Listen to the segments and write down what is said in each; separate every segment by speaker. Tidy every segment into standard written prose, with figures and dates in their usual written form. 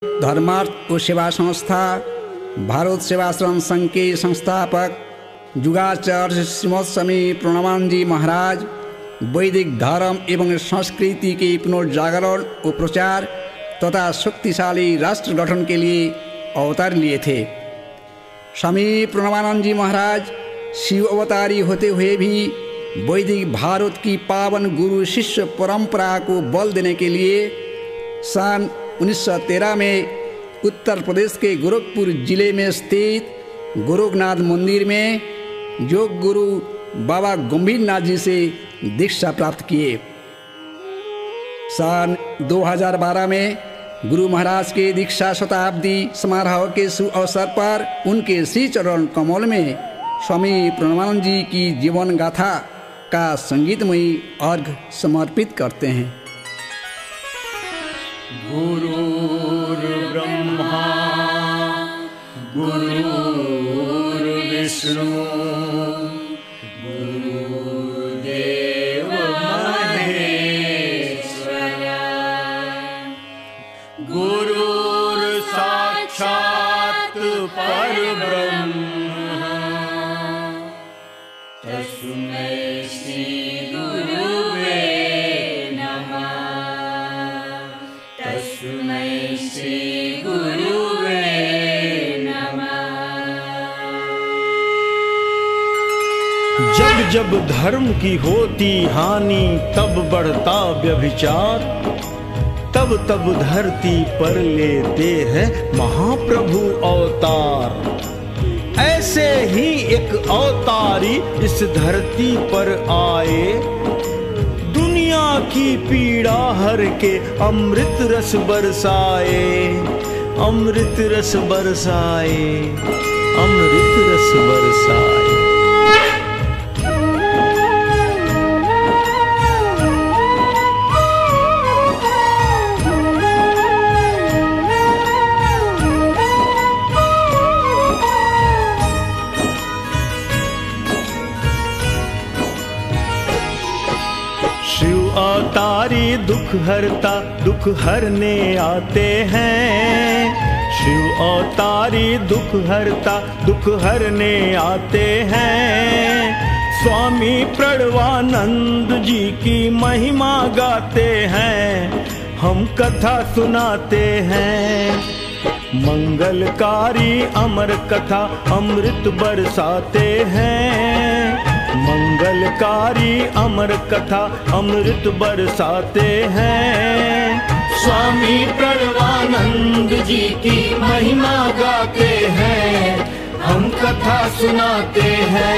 Speaker 1: धर्मार्थ व सेवा संस्था भारत सेवाश्रम संघ के संस्थापक जुगाचार्य श्रीमद स्वामी प्रणवानंद जी महाराज वैदिक धर्म एवं संस्कृति के पुनर्जागरण व प्रचार तथा शक्तिशाली राष्ट्र गठन के लिए अवतार लिए थे। स्वामी प्रणवानंद जी महाराज शिव अवतारी होते हुए भी वैदिक भारत की पावन गुरु शिष्य परंपरा को बल देने के लिए सन 1913 में उत्तर प्रदेश के गोरखपुर जिले में स्थित गोरखनाथ मंदिर में योग गुरु बाबा गंभीरनाथ जी से दीक्षा प्राप्त किए। सन 2012 में गुरु महाराज के दीक्षा शताब्दी समारोह के शुभ अवसर पर उनके श्री चरण कमल में स्वामी प्रणवानंद जी की जीवन गाथा का संगीतमयी अर्घ समर्पित करते हैं।
Speaker 2: गुरुर्ब्रह्मा गुरुर्विष्णु गुरुदेव महेश्वर गुरुर्साक्षात् परब्रह्म तस्मै श्री गुरुवे नमः तस्मै श्री गुरुवे नमः।
Speaker 3: जब जब धर्म की होती हानि तब बढ़ता व्यभिचार, तब तब धरती पर लेते हैं महाप्रभु अवतार। ऐसे ही एक अवतारी इस धरती पर आए, दुनिया की पीड़ा हर के अमृत रस बरसाए, अमृत रस बरसाए, अमृत रस बरसाए। अवतारी दुख हरता दुख हरने आते हैं, शिव अवतारी दुख हरता दुख हरने आते हैं। स्वामी प्रणवानंद जी की महिमा गाते हैं, हम कथा सुनाते हैं। मंगलकारी अमर कथा अमृत बरसाते हैं, मंगलकारी अमर कथा अमृत बरसाते हैं।
Speaker 2: स्वामी प्रणवानंद जी की महिमा गाते हैं, हम कथा सुनाते हैं।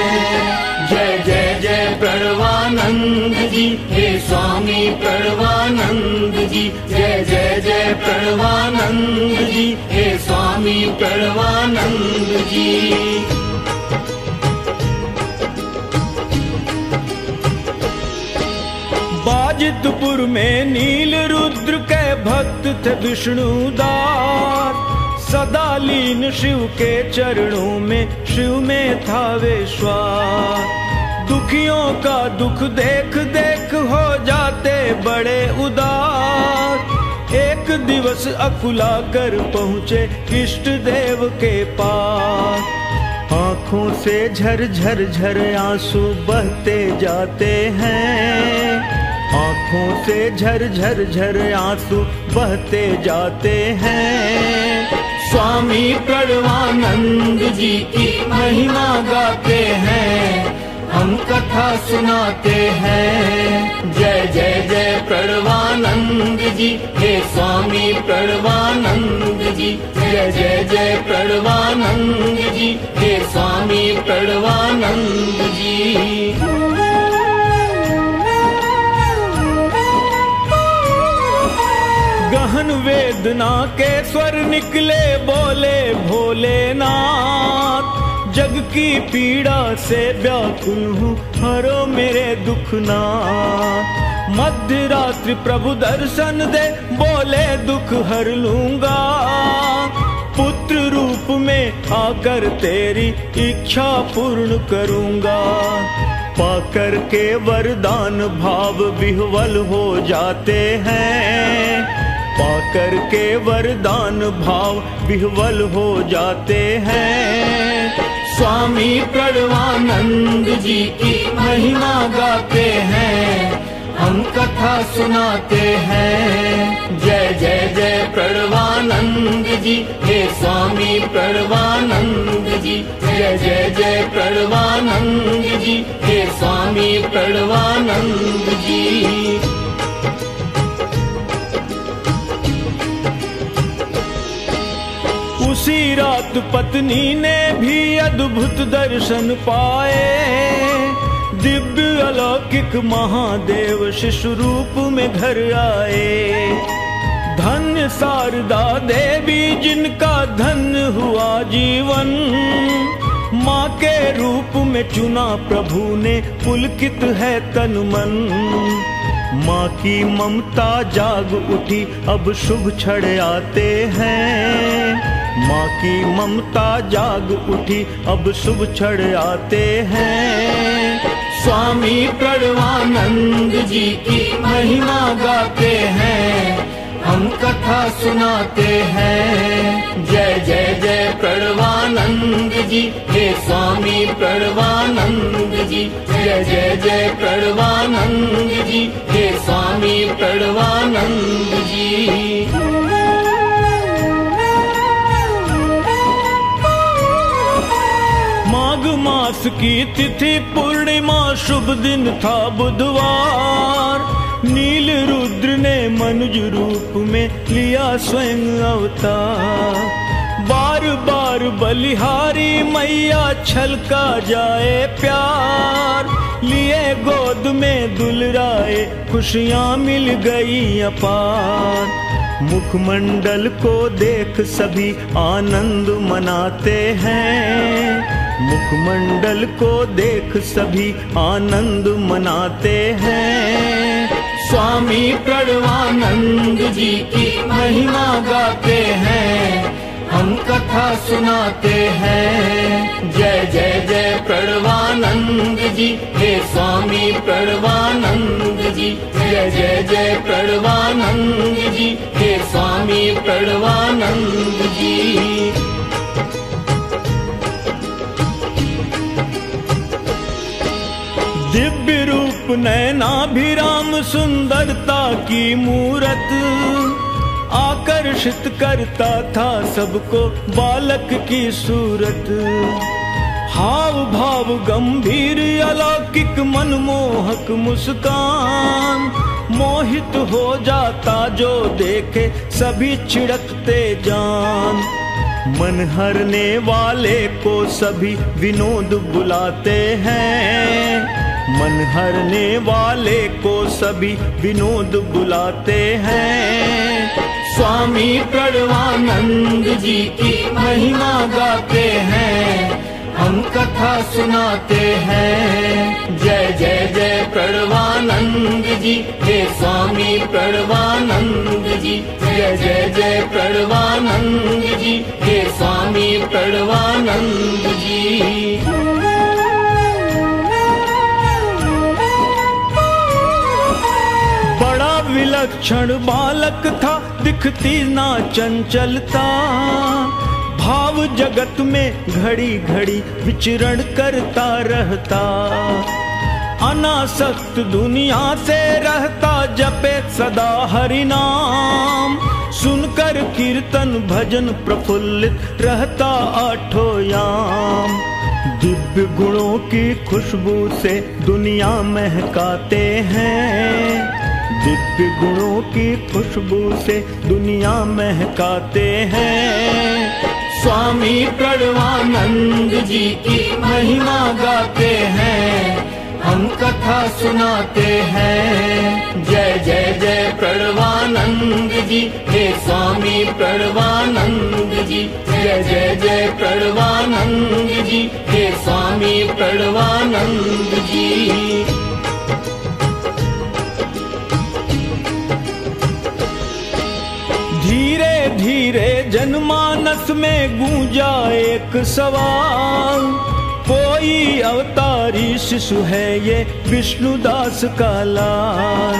Speaker 2: जय जय जय प्रणवानंद जी, हे स्वामी प्रणवानंद जी। जय जय जय प्रणवानंद जी, हे स्वामी प्रणवानंद जी।
Speaker 3: बाजितपुर में नील रुद्र के भक्त थे विष्णुदास, सदा लीन शिव के चरणों में शिव में था विश्वास। दुखियों का दुख देख देख हो जाते बड़े उदास, एक दिवस अकुला कर पहुँचे इष्ट देव के पास। आँखों से झर झर झर आंसू बहते जाते हैं, आँखों से झर झर झर आंसू बहते जाते हैं।
Speaker 2: स्वामी प्रणवानंद जी की महिमा गाते हैं, हम कथा सुनाते हैं। जय जय जय प्रणवानंद जी, हे स्वामी प्रणवानंद जी। जय जय जय प्रणवानंद जी, हे स्वामी प्रणवानंद जी।
Speaker 3: गहन वेदना के स्वर निकले बोले भोलेनाथ, जग की पीड़ा से व्याकुल हूँ हरो मेरे दुखनाथ। मध्य रात्रि प्रभु दर्शन दे बोले दुख हर लूंगा, पुत्र रूप में आकर तेरी इच्छा पूर्ण करूंगा। पाकर के वरदान भाव विह्वल हो जाते हैं, पाकर के वरदान भाव विह्वल हो जाते हैं।
Speaker 2: स्वामी प्रणवानंद जी की महिमा गाते हैं, हम कथा सुनाते हैं। जय जय जय प्रणवानंद जी, हे स्वामी प्रणवानंद जी। जय जय जय प्रणवानंद जी, हे स्वामी प्रणवानंद जी।
Speaker 3: उसी रात पत्नी ने भी अद्भुत दर्शन पाए। दिव्य अलौकिक महादेव शिशु रूप में घर आए। धन्य शारदा देवी जिनका धन्य हुआ जीवन, माँ के रूप में चुना प्रभु ने, पुलकित है तन मन। माँ की ममता जाग उठी, अब शुभ क्षण आते हैं। माँ की ममता जाग उठी, अब शुभ क्षण आते हैं।
Speaker 2: स्वामी प्रणवानंद जी की महिमा गाते हैं, हम कथा सुनाते हैं। जय जय जय प्रणवानंद जी, हे स्वामी प्रणवानंद जी। जय जय जय प्रणवानंद जी, हे स्वामी प्रणवानंद जी।
Speaker 3: माघ मास की तिथि पूर्णिमा, शुभ दिन था बुधवार। नील रुद्र ने मनुज रूप में लिया स्वयं अवतार। बार बार बलिहारी मैया छलका जाए प्यार। लिए गोद में दुलराए, खुशियाँ मिल गई अपार। मुखमंडल को देख सभी आनंद मनाते हैं। मुखमंडल को देख सभी आनंद मनाते हैं।
Speaker 2: स्वामी प्रणवानंद जी की महिमा गाते हैं, हम कथा सुनाते हैं। जय जय जय प्रणवानंद जी, हे स्वामी प्रणवानंद जी। जय जय जय प्रणवानंद जी, हे स्वामी प्रणवानंद जी।
Speaker 3: दिव्य रूप नयनाभिराम, सुंदरता की मूरत। आकर्षित करता था सबको बालक की सूरत। हाव भाव गंभीर अलौकिक, मनमोहक मुस्कान। मोहित हो जाता जो देखे, सभी छिड़कते जान। मन हरने वाले को सभी विनोद बुलाते हैं। मन हरने वाले को सभी विनोद बुलाते हैं।
Speaker 2: स्वामी प्रणवानंद जी की महिमा गाते हैं, हम कथा सुनाते हैं। जय जय जय प्रणवानंद जी, हे स्वामी प्रणवानंद जी। जय जय जय प्रणवानंद जी, हे स्वामी प्रणवानंद जी।
Speaker 3: बड़ा विलक्षण बालक था, दिखती ना चंचलता। भाव जगत में घड़ी घड़ी विचरण करता रहता। अनासक्त दुनिया से रहता, जपे सदा हरि नाम। सुनकर कीर्तन भजन प्रफुल्लित रहता आठों याम। दिव्य गुणों की खुशबू से दुनिया महकाते हैं। दिव्य गुणों की खुशबू से दुनिया महकाते हैं।
Speaker 2: स्वामी प्रणवानंद जी की महिमा गाते हैं, हम कथा सुनाते हैं। जय जय जय प्रणवानंद जी, हे स्वामी प्रणवानंद जी। जय जय जय प्रणवानंद जी, हे स्वामी प्रणवानंद जी।
Speaker 3: धीरे धीरे जनमानस में गूंजा एक सवाल। कोई अवतारी शिशु है ये विष्णुदास का लाल।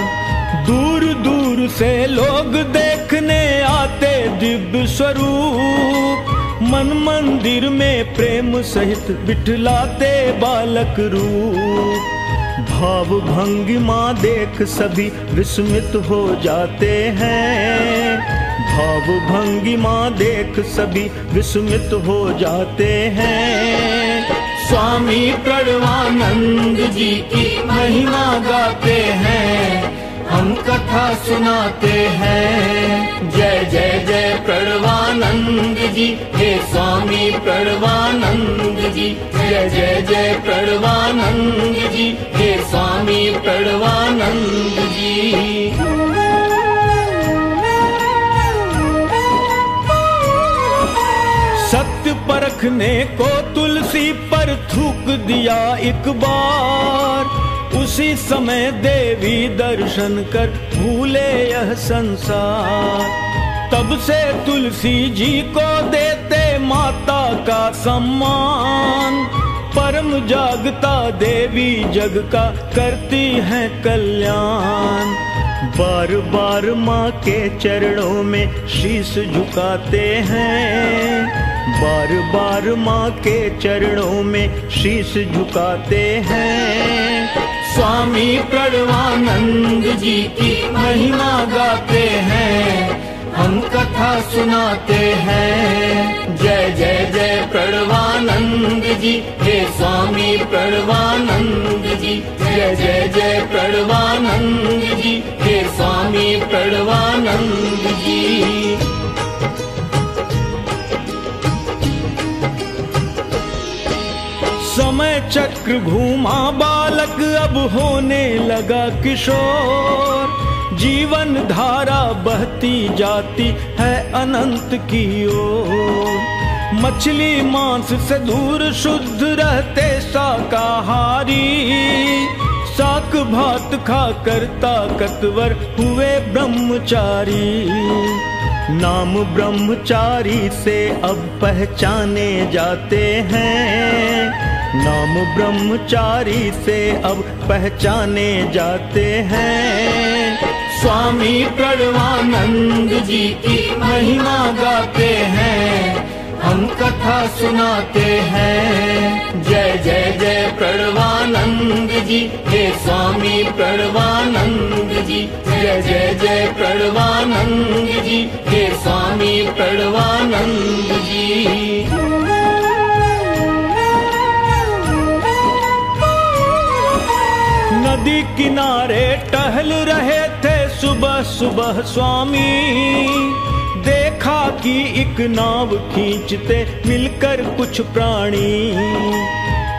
Speaker 3: दूर दूर से लोग देखने दिखलाते दिव्य स्वरूप, मन मंदिर में प्रेम सहित बिठलाते बालक रूप। भाव भंगिमा देख सभी विस्मित हो जाते हैं, भाव भंगिमा देख सभी विस्मित हो जाते हैं।
Speaker 2: स्वामी प्रणवानंद जी की महिमा गाते हैं, हम कथा सुनाते हैं। जय जय जय प्रणवानंद जी, हे स्वामी प्रणवानंद जी। जय जय जय प्रणवानंद जी, हे स्वामी प्रणवानंद जी।
Speaker 3: सत्य परखने को तुलसी पर थूक दिया एक बार, उसी समय देवी दर्शन कर भूले यह संसार। तब से तुलसी जी को देते माता का सम्मान, परम जागता देवी जग का करती है कल्याण। बार बार माँ के चरणों में शीश झुकाते हैं, बार बार माँ के चरणों में शीश झुकाते हैं।
Speaker 2: स्वामी प्रणवानंद जी की महिमा गाते हैं, हम कथा सुनाते हैं। जय जय जय प्रणवानंद जी, हे स्वामी प्रणवानंद जी। जय जय जय प्रणवानंद जी, हे स्वामी प्रणवानंद जी।
Speaker 3: समय चक्र घूमा बालक अब होने लगा किशोर, जीवन धारा बहती जाती है अनंत की ओर। मछली मांस से दूर शुद्ध रहते शाकाहारी, शाक भात खाकर ताकतवर हुए ब्रह्मचारी। नाम ब्रह्मचारी से अब पहचाने जाते हैं, नाम ब्रह्मचारी से अब पहचाने जाते हैं।
Speaker 2: स्वामी प्रणवानंद जी की महिमा गाते हैं, हम कथा सुनाते हैं। जय जय जय प्रणवानंद जी, हे स्वामी प्रणवानंद जी। जय जय जय प्रणवानंद जी, हे स्वामी प्रणवानंद जी।
Speaker 3: नदी किनारे टहल रहे थे सुबह सुबह स्वामी, देखा कि एक नाव खींचते मिलकर कुछ प्राणी।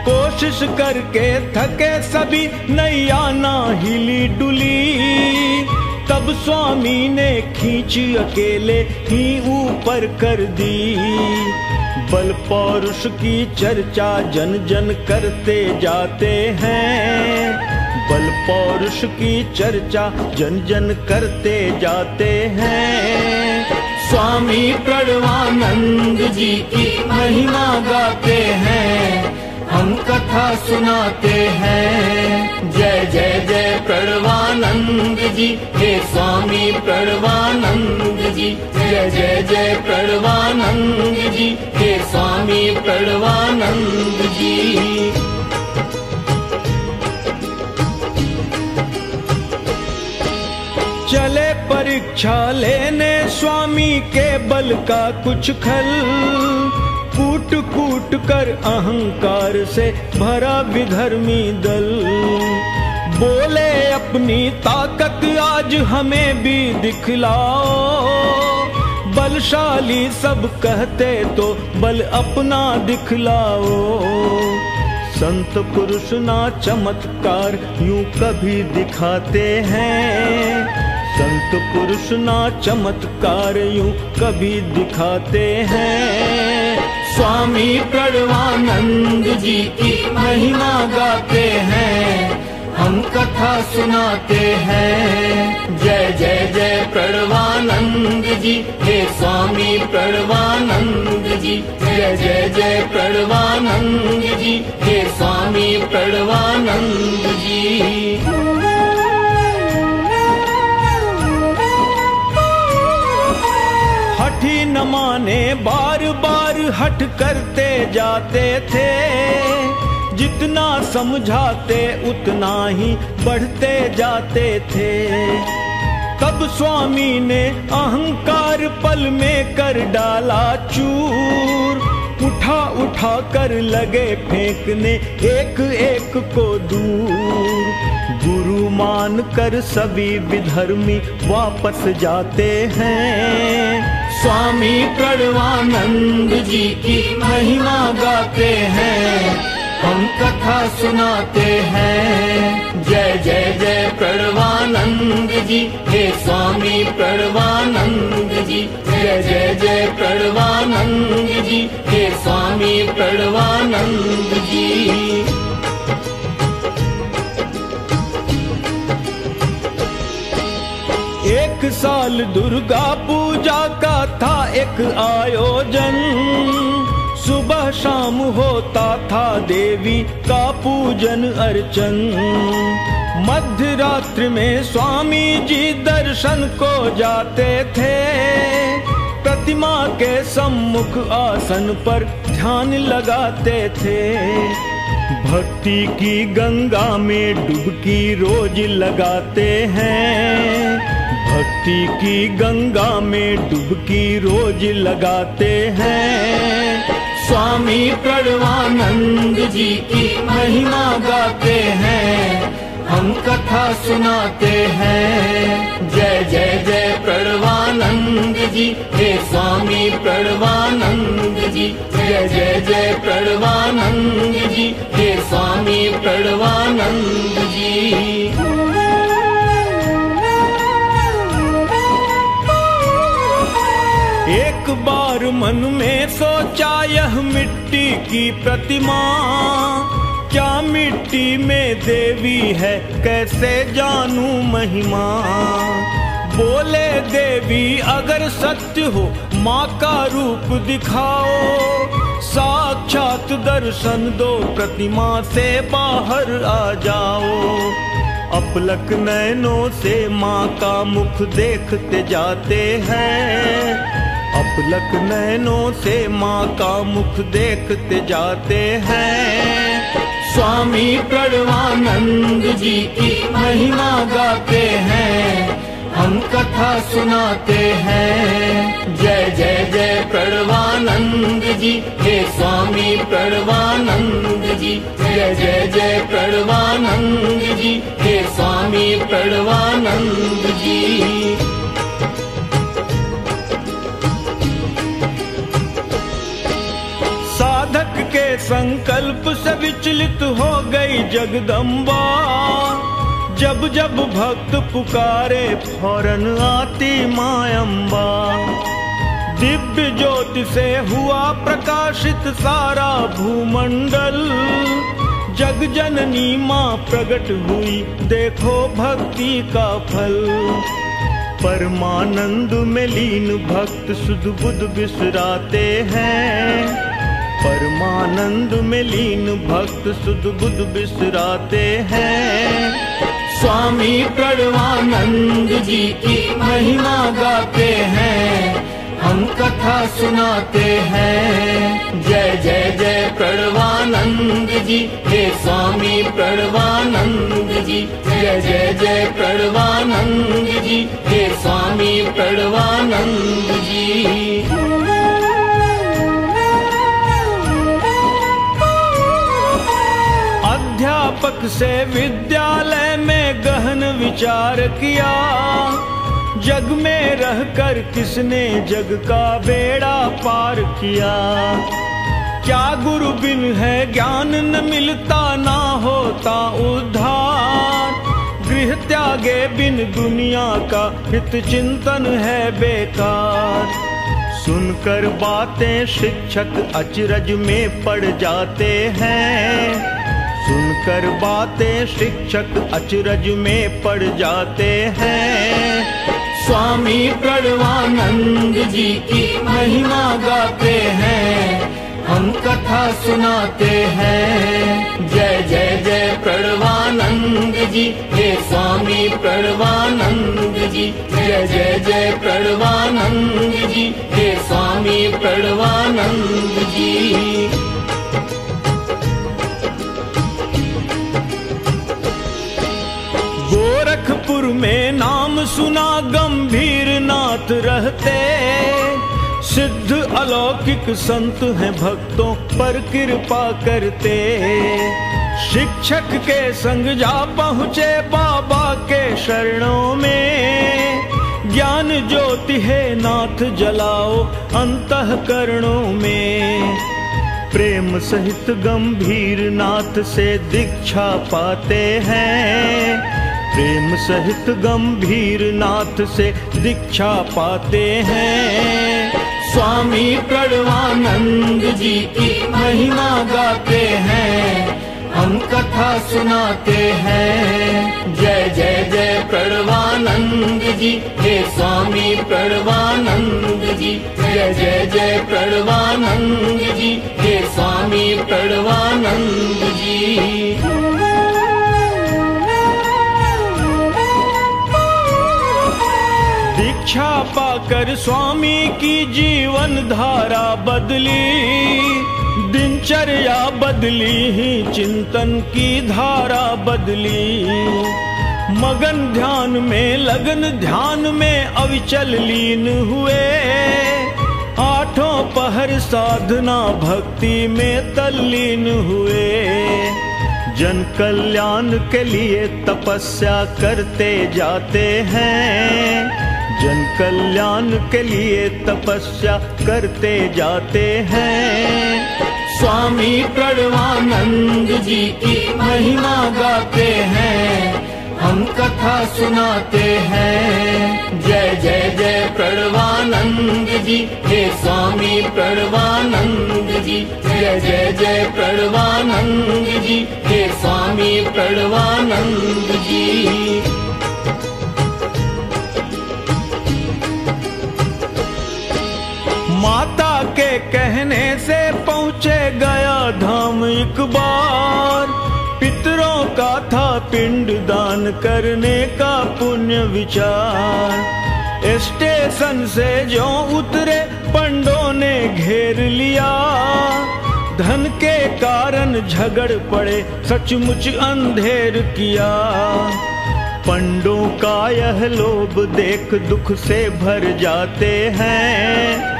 Speaker 3: कोशिश करके थके सभी नैया ना हिली डुली, तब स्वामी ने खींच अकेले ही ऊपर कर दी। बल पौरुष की चर्चा जन जन करते जाते हैं, बल पौरुष की चर्चा जन जन करते जाते हैं।
Speaker 2: स्वामी प्रणवानंद जी की महिमा गाते हैं, हम कथा सुनाते हैं। जय जय जय प्रणवानंद जी, हे स्वामी प्रणवानंद जी। जय जय जय प्रणवानंद जी, हे स्वामी प्रणवानंद जी।
Speaker 3: चले परीक्षा लेने स्वामी के बल का कुछ खल, कूट कूट कर अहंकार से भरा विधर्मी दल। बोले अपनी ताकत आज हमें भी दिखलाओ, बलशाली सब कहते तो बल अपना दिखलाओ। संत पुरुष ना चमत्कार यूं कभी दिखाते हैं, संत पुरुष ना चमत्कार यूं कभी दिखाते हैं।
Speaker 2: स्वामी प्रणवानंद जी की महिमा गाते हैं, हम कथा सुनाते हैं। जय जय जय प्रणवानंद जी, हे स्वामी प्रणवानंद जी। जय जय जय प्रणवानंद जी, हे स्वामी प्रणवानंद जी।
Speaker 3: माने बार बार हठ करते जाते थे, जितना समझाते उतना ही बढ़ते जाते थे। तब स्वामी ने अहंकार पल में कर डाला चूर, उठा उठा कर लगे फेंकने एक एक को दूर। गुरु मान कर सभी विधर्मी वापस जाते हैं,
Speaker 2: स्वामी प्रणवानंद जी की महिमा गाते हैं, हम कथा सुनाते हैं। जय जय जय प्रणवानंद जी, हे स्वामी प्रणवानंद जी। जय जय जय प्रणवानंद जी, हे स्वामी प्रणवानंद जी।
Speaker 3: एक साल दुर्गा पूजा का था एक आयोजन, सुबह शाम होता था देवी का पूजन अर्चन। मध्य रात्रि में स्वामी जी दर्शन को जाते थे, प्रतिमा के सम्मुख आसन पर ध्यान लगाते थे। भक्ति की गंगा में डुबकी रोज लगाते हैं, भक्ति की गंगा में डुबकी रोज लगाते हैं।
Speaker 2: स्वामी प्रणवानंद जी की महिमा गाते हैं, हम कथा सुनाते हैं। जय जय जय प्रणवानंद जी, हे स्वामी प्रणवानंद जी। जय जय जय प्रणवानंद जी, हे स्वामी प्रणवानंद जी।
Speaker 3: एक बार मन में सोचा यह मिट्टी की प्रतिमा, क्या मिट्टी में देवी है कैसे जानूं महिमा। बोले देवी अगर सत्य हो माँ का रूप दिखाओ, साक्षात दर्शन दो प्रतिमा से बाहर आ जाओ। अपलक नैनों से माँ का मुख देखते जाते हैं, अपलक नैनों से माँ का मुख देखते जाते हैं।
Speaker 2: स्वामी प्रणवानंद जी की महिमा गाते हैं, हम कथा सुनाते हैं। जय जय जय प्रणवानंद जी, हे स्वामी प्रणवानंद जी। जय जय जय प्रणवानंद जी, हे स्वामी प्रणवानंद जी।
Speaker 3: साधक के संकल्प से विचलित हो गई जगदम्बा, जब जब भक्त पुकारे फौरन आती माँ अम्बा। दिव्य ज्योति से हुआ प्रकाशित सारा भूमंडल, जग जननी माँ प्रकट हुई देखो भक्ति का फल। परमानंद में लीन भक्त सुध बुध बिसराते हैं, परमानंद में लीन भक्त सुध बुध बिसराते हैं।
Speaker 2: स्वामी प्रणवानंद जी की महिमा गाते हैं, हम कथा सुनाते हैं। जय जय जय प्रणवानंद जी, हे स्वामी प्रणवानंद जी। जय जय जय प्रणवानंद जी, हे स्वामी प्रणवानंद जी।
Speaker 3: अध्यापक से विद्यालय में गहन विचार किया, जग में रहकर किसने जग का बेड़ा पार किया। क्या गुरु बिन है ज्ञान न मिलता, ना होता उद्धार। गृह त्यागे बिन दुनिया का हित चिंतन है बेकार। सुनकर बातें शिक्षक अचरज में पड़ जाते हैं, सुनकर बातें शिक्षक अचरज में पड़ जाते हैं।
Speaker 2: स्वामी प्रणवानंद जी की महिमा गाते हैं, हम कथा सुनाते हैं। जय जय जय प्रणवानंद जी, हे स्वामी प्रणवानंद जी। जय जय जय प्रणवानंद जी, हे स्वामी प्रणवानंद जी।
Speaker 3: गोरखपुर में नाम सुना गंभीर नाथ रहते, सिद्ध अलौकिक संत हैं भक्तों पर कृपा करते। शिक्षक के संग जा पहुँचे बाबा के शरणों में, ज्ञान ज्योति है नाथ जलाओ अंतःकरणों में। प्रेम सहित गंभीर नाथ से दीक्षा पाते हैं, प्रेम सहित गंभीर नाथ से दीक्षा पाते हैं।
Speaker 2: स्वामी प्रणवानंद जी की महिमा गाते हैं, हम कथा सुनाते हैं। जय जय जय प्रणवानंद जी, हे स्वामी प्रणवानंद जी। जय जय जय प्रणवानंद जी, हे स्वामी प्रणवानंद जी।
Speaker 3: दीक्षा पाकर स्वामी की जीवन धारा बदली, दिनचर्या बदली ही चिंतन की धारा बदली। मगन ध्यान में लगन ध्यान में अविचल लीन हुए, आठों पहर साधना भक्ति में तल्लीन हुए। जन कल्याण के लिए तपस्या करते जाते हैं, जन कल्याण के लिए तपस्या करते जाते हैं।
Speaker 2: स्वामी प्रणवानंद जी की महिमा गाते हैं, हम कथा सुनाते हैं। जय जय जय प्रणवानंद जी, हे स्वामी प्रणवानंद जी। जय जय जय प्रणवानंद जी, हे स्वामी प्रणवानंद जी।
Speaker 3: माता के कहने से पहुँचे गया धाम एक बार, पितरों का था पिंड दान करने का पुण्य विचार। स्टेशन से जो उतरे पंडों ने घेर लिया, धन के कारण झगड़ पड़े सचमुच अंधेर किया। पंडों का यह लोभ देख दुख से भर जाते हैं,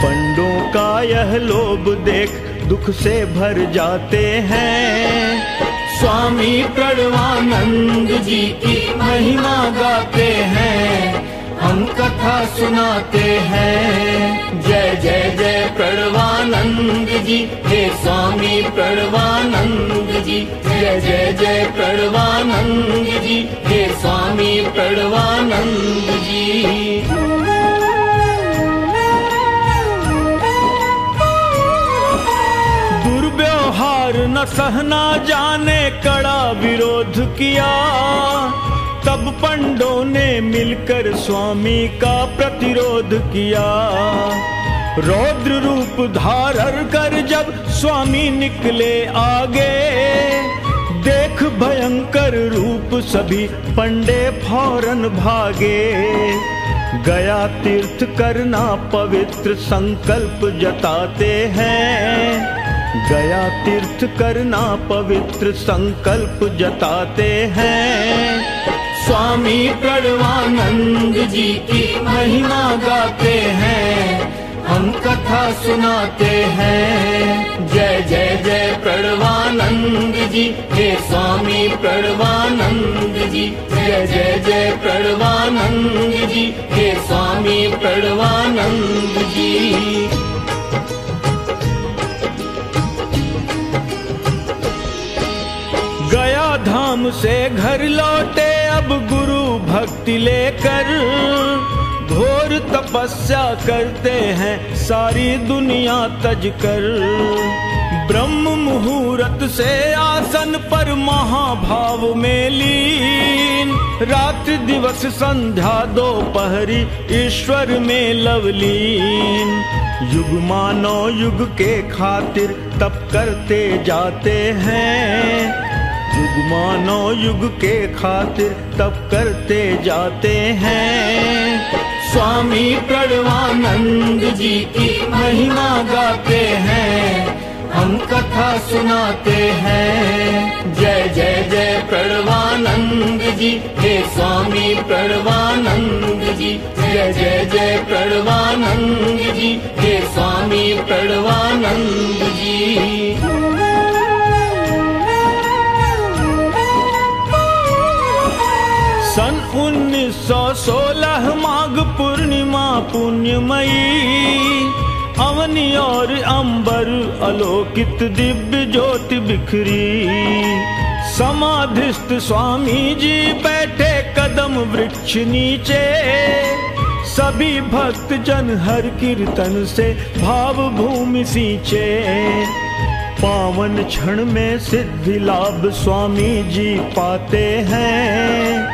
Speaker 3: पंडों का यह लोभ देख दुख से भर जाते हैं।
Speaker 2: स्वामी प्रणवानंद जी की महिमा गाते हैं, हम कथा सुनाते हैं। जय जय जय प्रणवानंद जी, हे स्वामी प्रणवानंद जी। जय जय जय प्रणवानंद जी, हे स्वामी प्रणवानंद जी।
Speaker 3: दुर्व्यवहार न सहना जाने कड़ा विरोध किया, तब पंडों ने मिलकर स्वामी का प्रतिरोध किया। रौद्र रूप धारण कर जब स्वामी निकले आगे, देख भयंकर रूप सभी पंडे फौरन भागे। गया तीर्थ करना पवित्र संकल्प जताते हैं, गया तीर्थ करना पवित्र संकल्प जताते हैं।
Speaker 2: स्वामी प्रणवानंद जी की महिमा गाते हैं, हम कथा सुनाते हैं। जय जय जय प्रणवानंद जी, हे स्वामी प्रणवानंद जी। जय जय जय प्रणवानंद जी, हे स्वामी प्रणवानंद जी।
Speaker 3: गया धाम से घर लौटे अब गुरु भक्ति लेकर, घोर तपस्या करते हैं सारी दुनिया तज कर। ब्रह्म मुहूर्त से आसन पर महाभाव में लीन, रात रात दिवस संध्या दोपहरी ईश्वर में लवलीन। युग मानो युग के खातिर तप करते जाते हैं। युग मानो युग के खातिर तप करते जाते हैं।
Speaker 2: स्वामी प्रणवानंद जी की महिमा गाते हैं, हम कथा सुनाते हैं। जय जय जय प्रणवानंद जी, हे स्वामी प्रणवानंद जी। जय जय जय प्रणवानंद जी, हे स्वामी प्रणवानंद जी।
Speaker 3: सन 1916 माघ पूर्णिमा पुण्यमयी, अवनी और अंबर अलोकित दिव्य ज्योति बिखरी। समाधिस्थ स्वामी जी बैठे कदम वृक्ष नीचे, सभी भक्त जन हर कीर्तन से भाव भूमि सींचे। पावन क्षण में सिद्धि लाभ स्वामी जी पाते हैं।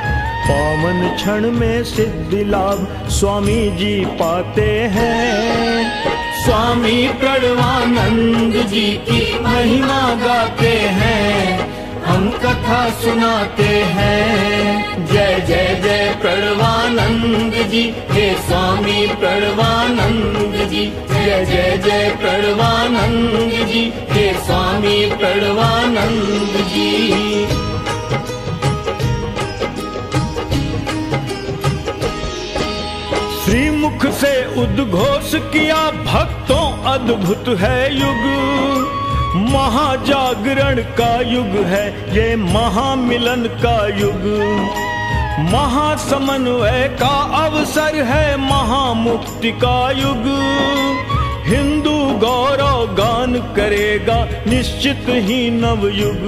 Speaker 3: पावन क्षण में सिद्धि लाभ स्वामी जी पाते हैं।
Speaker 2: स्वामी प्रणवानंद जी की महिमा गाते हैं, हम कथा सुनाते हैं। जय जय जय प्रणवानंद जी, हे स्वामी प्रणवानंद जी। जय जय जय प्रणवानंद जी, हे स्वामी प्रणवानंद जी।
Speaker 3: श्रीमुख से उद्घोष किया भक्तों अद्भुत है युग। महाजागरण का युग है ये, महामिलन का युग। महासमन्वय का अवसर है, महामुक्ति का युग। हिंदू गौरव गान करेगा निश्चित ही नवयुग।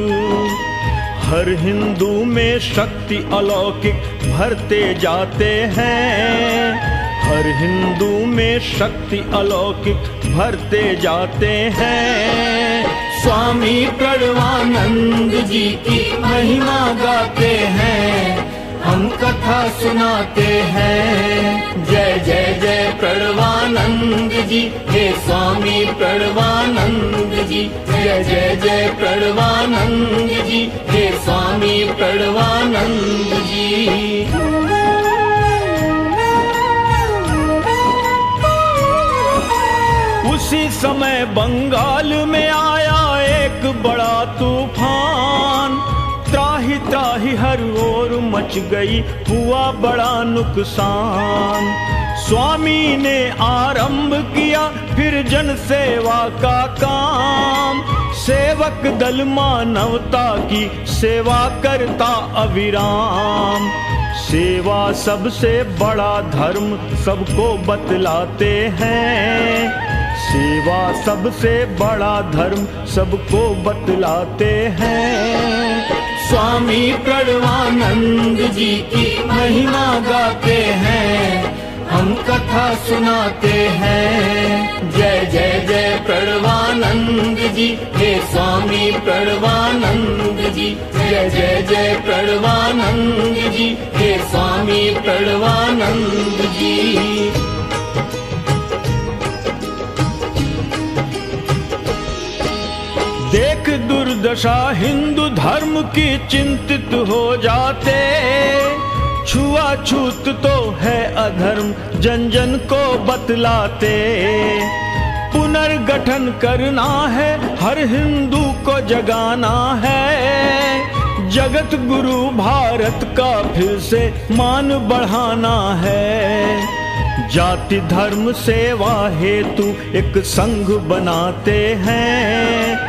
Speaker 3: हर हिंदू में शक्ति अलौकिक भरते जाते हैं। हर हिंदू में शक्ति अलौकिक भरते जाते हैं।
Speaker 2: स्वामी प्रणवानंद जी की महिमा गाते हैं, हम कथा सुनाते हैं। जय जय जय प्रणवानंद जी, हे स्वामी प्रणवानंद जी। जय जय जय प्रणवानंद जी, हे स्वामी प्रणवानंद जी।
Speaker 3: उसी समय बंगाल में आया एक बड़ा तूफान। त्राही त्राही हर ओर मच गई, हुआ बड़ा नुकसान। स्वामी ने आरंभ किया फिर जन सेवा का काम। सेवक दल मानवता की सेवा करता अविराम। सेवा सबसे बड़ा धर्म सबको बतलाते हैं। सेवा सबसे बड़ा धर्म सबको बतलाते हैं।
Speaker 2: स्वामी प्रणवानंद जी की महिमा गाते हैं, हम कथा सुनाते हैं। जय जय जय प्रणवानंद जी, हे स्वामी प्रणवानंद जी। जय जय जय प्रणवानंद जी, हे स्वामी प्रणवानंद जी।
Speaker 3: देख दुर्दशा हिंदू धर्म की चिंतित हो जाते। छुआछूत तो है अधर्म, जन जन को बतलाते। पुनर्गठन करना है, हर हिंदू को जगाना है। जगत गुरु भारत का फिर से मान बढ़ाना है। जाति धर्म सेवा हेतु एक संघ बनाते हैं।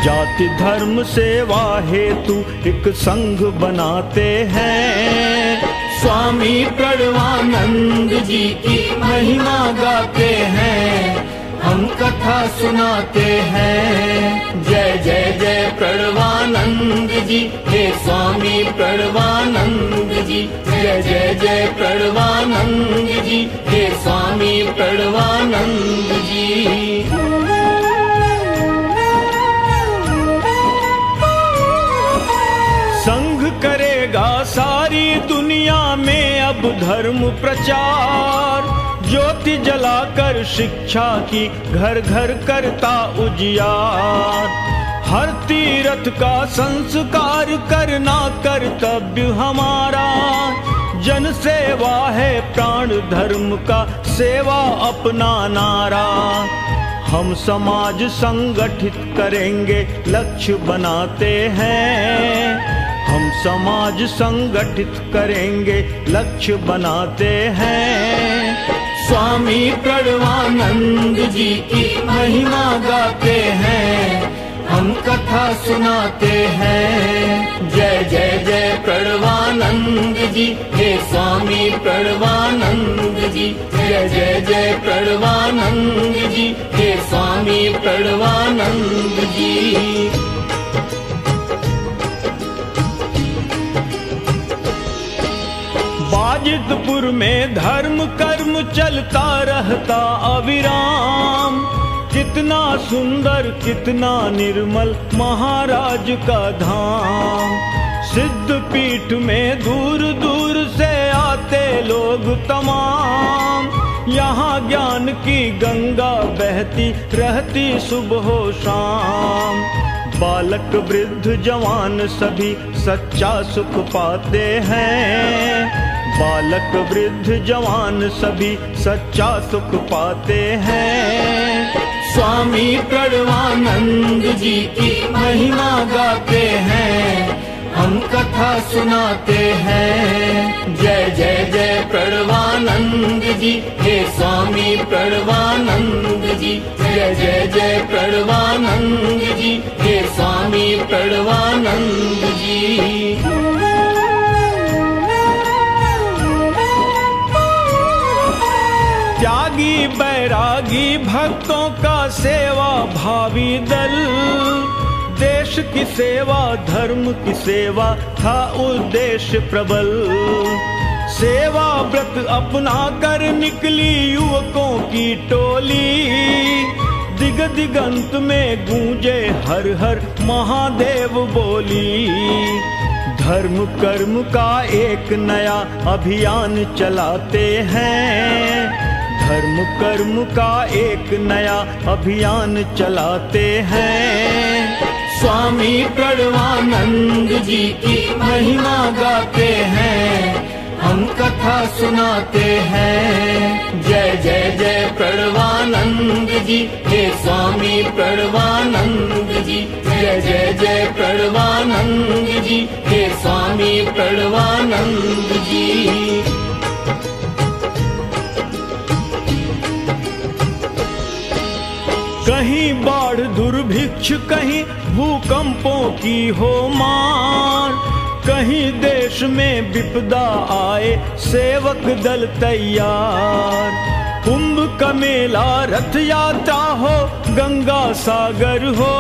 Speaker 3: जाति धर्म सेवा हेतु एक संघ बनाते हैं।
Speaker 2: स्वामी प्रणवानंद जी की महिमा गाते हैं, हम कथा सुनाते हैं। जय जय जय प्रणवानंद जी, हे स्वामी प्रणवानंद जी। जय जय जय प्रणवानंद जी, हे स्वामी प्रणवानंद जी।
Speaker 3: संघ करेगा सारी दुनिया में अब धर्म प्रचार, ज्योति जलाकर शिक्षा की घर घर करता उजियार। हर तीर्थ का संस्कार करना कर्तव्य हमारा, जन सेवा है प्राण धर्म का सेवा अपना नारा। हम समाज संगठित करेंगे लक्ष्य बनाते हैं, हम समाज संगठित करेंगे लक्ष्य बनाते हैं।
Speaker 2: स्वामी प्रणवानंद जी की महिमा गाते हैं, हम कथा सुनाते हैं। जय जय जय प्रणवानंद जी, हे स्वामी प्रणवानंद जी। जय जय जय प्रणवानंद जी, हे स्वामी प्रणवानंद जी।
Speaker 3: बाजितपुर में धर्म कर्म चलता रहता अविराम, कितना सुंदर कितना निर्मल महाराज का धाम। सिद्ध पीठ में दूर दूर से आते लोग तमाम, यहाँ ज्ञान की गंगा बहती रहती सुबह शाम। बालक वृद्ध जवान सभी सच्चा सुख पाते हैं, बालक वृद्ध जवान सभी सच्चा सुख पाते हैं।
Speaker 2: स्वामी प्रणवानंद जी की महिमा गाते हैं, हम कथा सुनाते हैं। जय जय जय प्रणवानंद जी, हे स्वामी प्रणवानंद जी। जय जय जय प्रणवानंद जी, हे स्वामी प्रणवानंद जी।
Speaker 3: त्यागी बैरागी भक्तों का सेवा भावी दल, देश की सेवा धर्म की सेवा था उद्देश्य प्रबल। सेवा व्रत अपना कर निकली युवकों की टोली, दिग दिगंत में गूंजे हर हर महादेव बोली। धर्म कर्म का एक नया अभियान चलाते हैं, धर्म कर्म का एक नया अभियान चलाते हैं।
Speaker 2: स्वामी प्रणवानंद जी की महिमा गाते हैं, हम कथा सुनाते हैं। जय जय जय प्रणवानंद जी, हे स्वामी प्रणवानंद जी। जय जय जय प्रणवानंद जी, हे स्वामी प्रणवानंद जी।
Speaker 3: कहीं बाढ़ दुर्भिक्ष कहीं भूकंपों की हो मार, कहीं देश में विपदा आए सेवक दल तैयार। कुंभ का मेला रथ यात्रा हो गंगा सागर हो,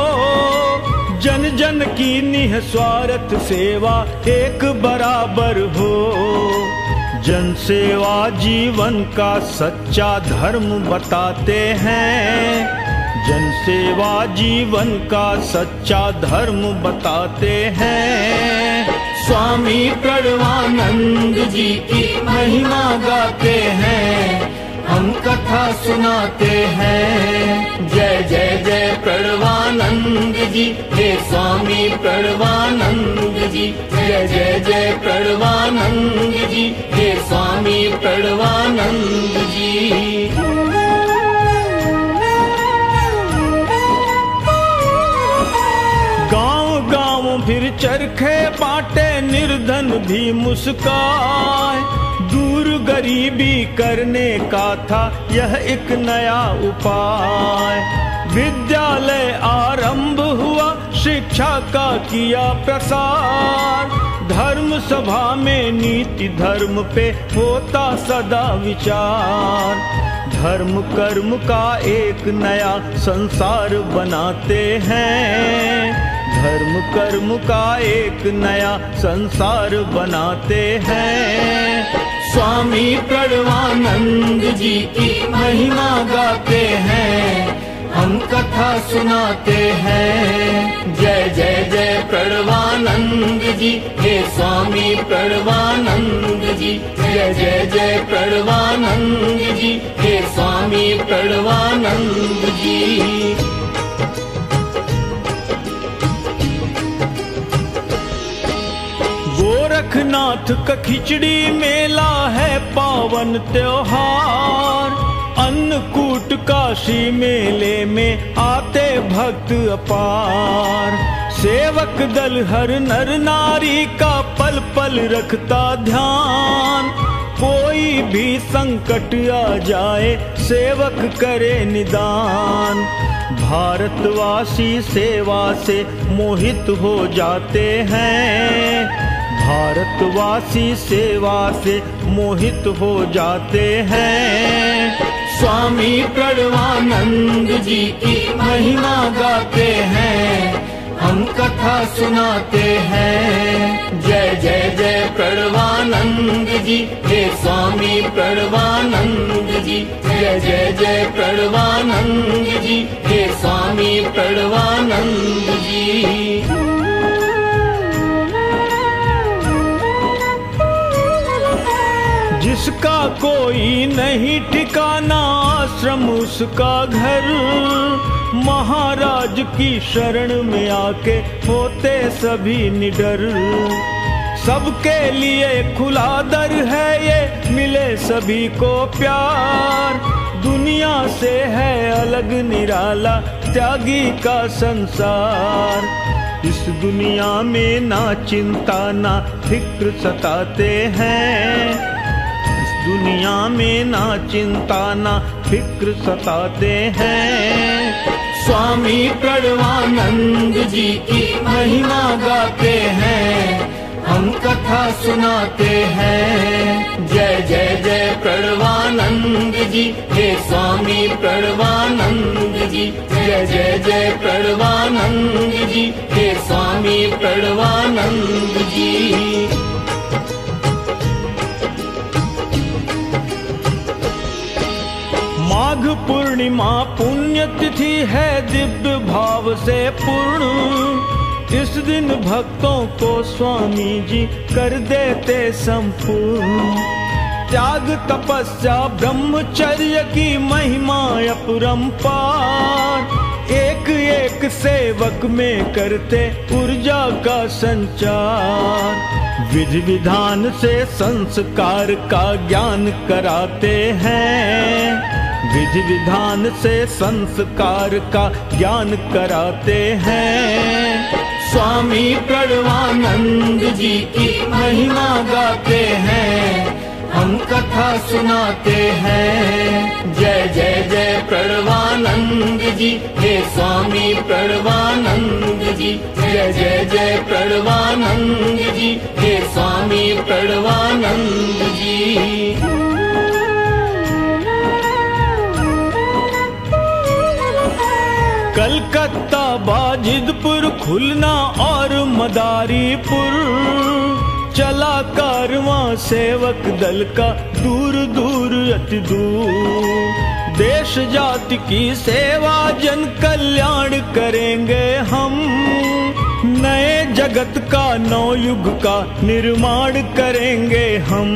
Speaker 3: जन जन की निस्वार्थ सेवा एक बराबर हो। जन सेवा जीवन का सच्चा धर्म बताते हैं, जन सेवा जीवन का सच्चा धर्म बताते हैं।
Speaker 2: स्वामी प्रणवानंद जी की महिमा गाते हैं, हम कथा सुनाते हैं। जय जय जय प्रणवानंद जी, हे स्वामी प्रणवानंद जी। जय जय जय प्रणवानंद जी, हे स्वामी प्रणवानंद जी।
Speaker 3: गांव गांव फिर चरखे बांटे निर्धन भी मुस्काए, दूर गरीबी करने का था यह एक नया उपाय। विद्यालय आरंभ हुआ शिक्षा का किया प्रसार, धर्म सभा में नीति धर्म पे होता सदा विचार। धर्म कर्म का एक नया संसार बनाते हैं, धर्म कर्म का एक नया संसार बनाते हैं।
Speaker 2: स्वामी प्रणवानंद जी की महिमा गाते हैं, हम कथा कथा सुनाते हैं। जय जय जय प्रणवानंद जी, हे स्वामी प्रणवानंद जी। जय जय जय प्रणवानंद जी, हे स्वामी प्रणवानंद जी।
Speaker 3: गोरखनाथ का खिचड़ी मेला है पावन त्योहार। अन्नकूट काशी मेले में आते भक्त अपार। सेवक दल हर नर नारी का पल पल रखता ध्यान। कोई भी संकट आ जाए सेवक करे निदान। भारतवासी सेवा से मोहित हो जाते हैं। भारतवासी सेवा से मोहित हो जाते हैं।
Speaker 2: स्वामी प्रणवानंद जी की महिमा गाते हैं, हम कथा सुनाते हैं। जय जय जय प्रणवानंद जी, हे स्वामी प्रणवानंद जी। जय जय जय प्रणवानंद जी, हे स्वामी प्रणवानंद जी।
Speaker 3: जिसका कोई नहीं ठिकाना आश्रम उसका घर। महाराज की शरण में आके होते सभी निडर। सबके लिए खुला दर है ये, मिले सभी को प्यार। दुनिया से है अलग निराला त्यागी का संसार। इस दुनिया में ना चिंता ना फिक्र सताते हैं। दुनिया में ना चिंता ना फिक्र सताते हैं।
Speaker 2: स्वामी प्रणवानंद जी की महिमा गाते हैं, हम कथा सुनाते हैं। जय जय जय प्रणवानंद जी, हे स्वामी प्रणवानंद जी। जय जय जय प्रणवानंद जी, हे स्वामी प्रणवानंद जी।
Speaker 3: माघ पूर्णिमा पुण्य तिथि है दिव्य भाव से पूर्ण। इस दिन भक्तों को स्वामी जी कर देते संपूर्ण। त्याग तपस्या ब्रह्मचर्य की महिमा अपरंपार। एक एक सेवक में करते ऊर्जा का संचार। विधि विधान से संस्कार का ज्ञान कराते हैं। विधि विधान से संस्कार का ज्ञान कराते हैं।
Speaker 2: स्वामी प्रणवानंद जी की महिमा गाते हैं, हम कथा सुनाते हैं। जय जय जय प्रणवानंद जी, हे स्वामी प्रणवानंद जी। जय जय जय प्रणवानंद जी, हे स्वामी प्रणवानंद जी।
Speaker 3: कलकत्ता बाजिदपुर खुलना और मदारीपुर। चला कारवां सेवक दल का दूर दूर अति दूर। देश जाति की सेवा जन कल्याण करेंगे हम। नए जगत का नवयुग का निर्माण करेंगे हम।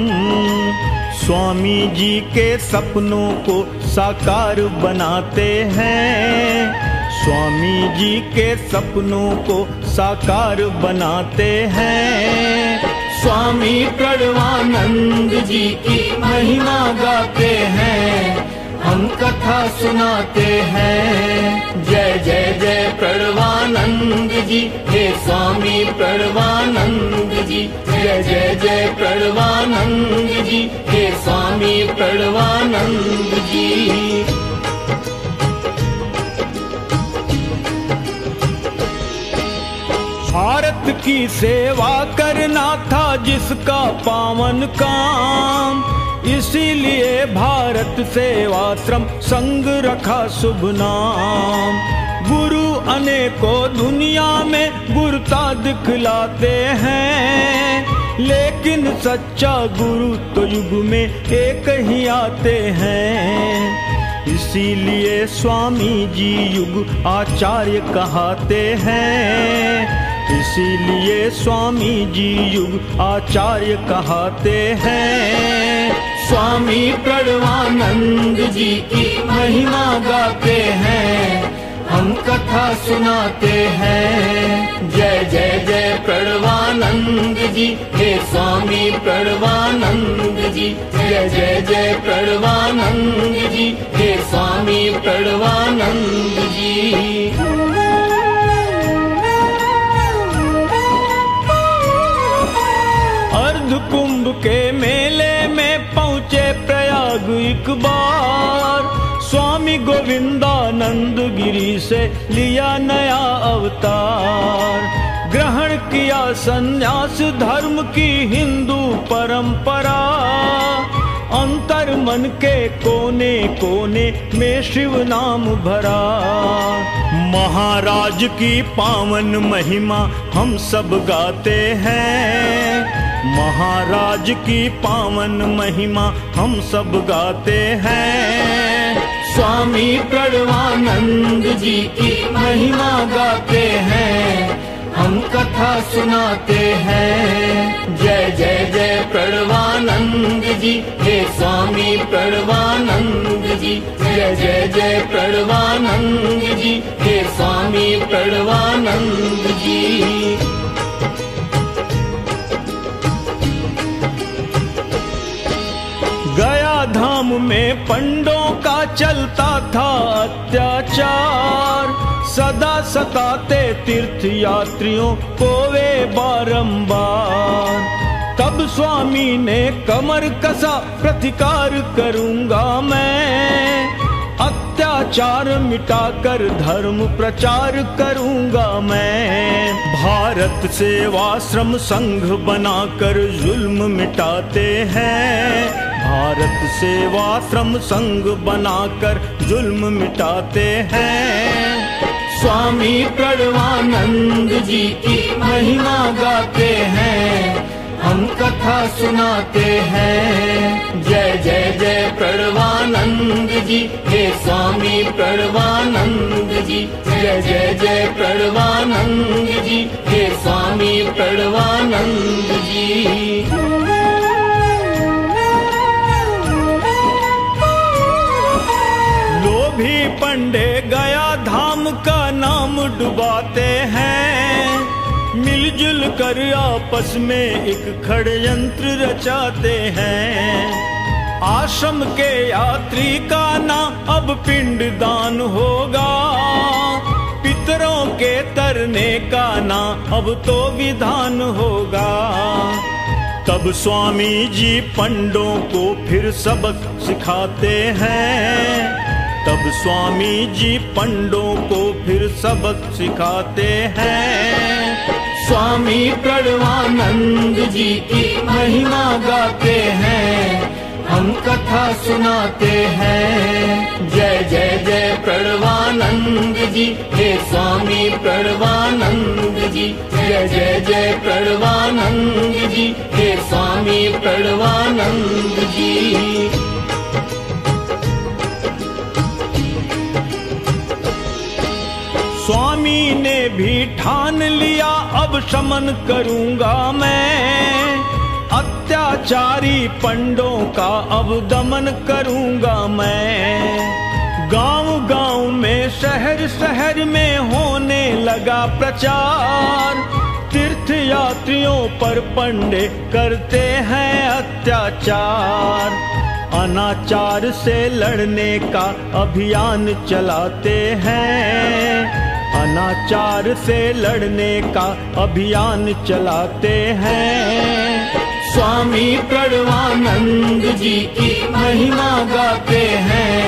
Speaker 3: स्वामी जी के सपनों को साकार बनाते हैं। स्वामी जी के सपनों को साकार बनाते हैं।
Speaker 2: स्वामी प्रणवानंद जी की महिमा गाते हैं, हम कथा सुनाते हैं। जय जय जय प्रणवानंद जी, हे स्वामी प्रणवानंद जी। जय जय जय प्रणवानंद जी, हे स्वामी प्रणवानंद जी।
Speaker 3: भारत की सेवा करना था जिसका पावन काम। इसीलिए भारत सेवाश्रम संग रखा शुभ नाम। गुरु अनेकों दुनिया में गुरुता दिखलाते हैं। लेकिन सच्चा गुरु तो युग में एक ही आते हैं। इसीलिए स्वामी जी युग आचार्य कहते हैं। इसीलिए स्वामी जी युग आचार्य कहते हैं।
Speaker 2: स्वामी प्रणवानंद जी की महिमा गाते हैं, हम कथा सुनाते हैं। जय जय जय प्रणवानंद जी, हे स्वामी प्रणवानंद जी। जय जय जय प्रणवानंद जी, हे स्वामी प्रणवानंद जी।
Speaker 3: कुंभ के मेले में पहुँचे प्रयाग एक बार, स्वामी गोविंदानंद गिरी से लिया नया अवतार। ग्रहण किया संन्यास धर्म की हिंदू परंपरा, अंतर मन के कोने कोने में शिव नाम भरा। महाराज की पावन महिमा हम सब गाते हैं। महाराज की पावन महिमा हम सब गाते हैं।
Speaker 2: स्वामी प्रणवानंद जी की महिमा गाते हैं, हम कथा सुनाते हैं। जय जय जय प्रणवानंद जी, हे स्वामी प्रणवानंद जी। जय जय जय प्रणवानंद जी, हे स्वामी प्रणवानंद जी।
Speaker 3: गया धाम में पंडों का चलता था अत्याचार, सदा सताते तीर्थ यात्रियों को वे बारंबार। तब स्वामी ने कमर कसा, प्रतिकार करूंगा मैं, अत्याचार मिटाकर धर्म प्रचार करूंगा मैं। भारत सेवाश्रम संघ बनाकर जुल्म मिटाते हैं। भारत सेवाश्रम संघ बनाकर जुल्म मिटाते हैं।
Speaker 2: स्वामी प्रणवानंद जी की महिमा गाते हैं, हम कथा सुनाते हैं। जय जय जय प्रणवानंद जी, हे स्वामी प्रणवानंद जी। जय जय जय प्रणवानंद जी, हे स्वामी प्रणवानंद जी।
Speaker 3: लोभी पंडे गया धाम का नाम डुबाते हैं, मिलजुल कर आपस में एक षड्यंत्र रचाते हैं। आश्रम के यात्री का ना अब पिंड दान होगा, पितरों के तरने का ना अब तो विधान होगा। तब स्वामी जी पंडों को फिर सबक सिखाते हैं। तब स्वामी जी पंडों को फिर सबक सिखाते हैं।
Speaker 2: स्वामी प्रणवानंद जी की महिमा गाते हैं, हम कथा सुनाते हैं। जय जय जय प्रणवानंद जी, हे स्वामी प्रणवानंद जी। जय जय जय प्रणवानंद जी, हे स्वामी प्रणवानंद जी।
Speaker 3: स्वामी ने भी ठान लिया, अब शमन करूंगा मैं, अत्याचारी पंडों का अब दमन करूंगा मैं। गांव गांव में शहर शहर में होने लगा प्रचार, तीर्थ यात्रियों पर पंडे करते हैं अत्याचार। अनाचार से लड़ने का अभियान चलाते हैं। अनाचार से लड़ने का अभियान चलाते हैं।
Speaker 2: स्वामी प्रणवानंद जी की महिमा गाते हैं,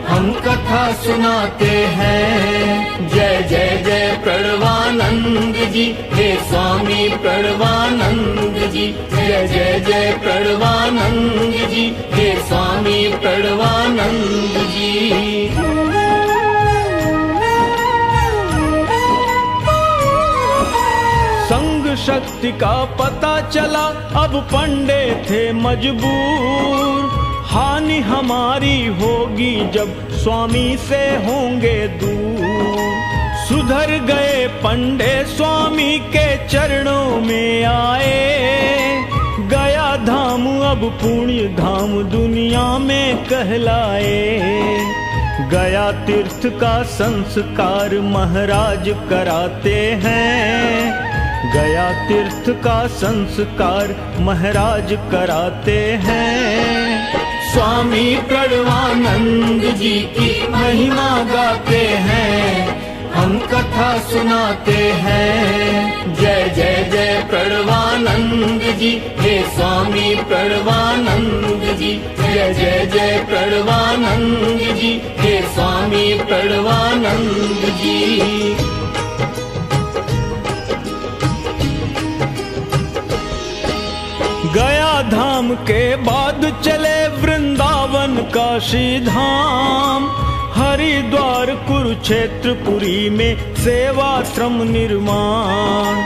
Speaker 2: हम कथा सुनाते हैं। जय जय जय प्रणवानंद जी, हे स्वामी प्रणवानंद जी। जय जय जय प्रणवानंद जी, हे स्वामी प्रणवानंद जी।
Speaker 3: संघ शक्ति का पता चला, अब पंडे थे मजबूर, हानि हमारी होगी जब स्वामी से होंगे दूर। सुधर गए पंडे स्वामी के चरणों में आए, गया धाम अब पुण्य धाम दुनिया में कहलाए। गया तीर्थ का संस्कार महाराज कराते हैं, गया तीर्थ का संस्कार महाराज कराते हैं।
Speaker 2: स्वामी प्रणवानंद जी की महिमा गाते हैं, हम कथा सुनाते हैं। जय जय जय प्रणवानंद जी, हे स्वामी प्रणवानंद जी। जय जय जय प्रणवानंद जी, हे स्वामी प्रणवानंद जी।
Speaker 3: गया धाम के बाद चले वृंदावन काशी धाम, हरिद्वार कुरुक्षेत्र पुरी में सेवाश्रम निर्माण।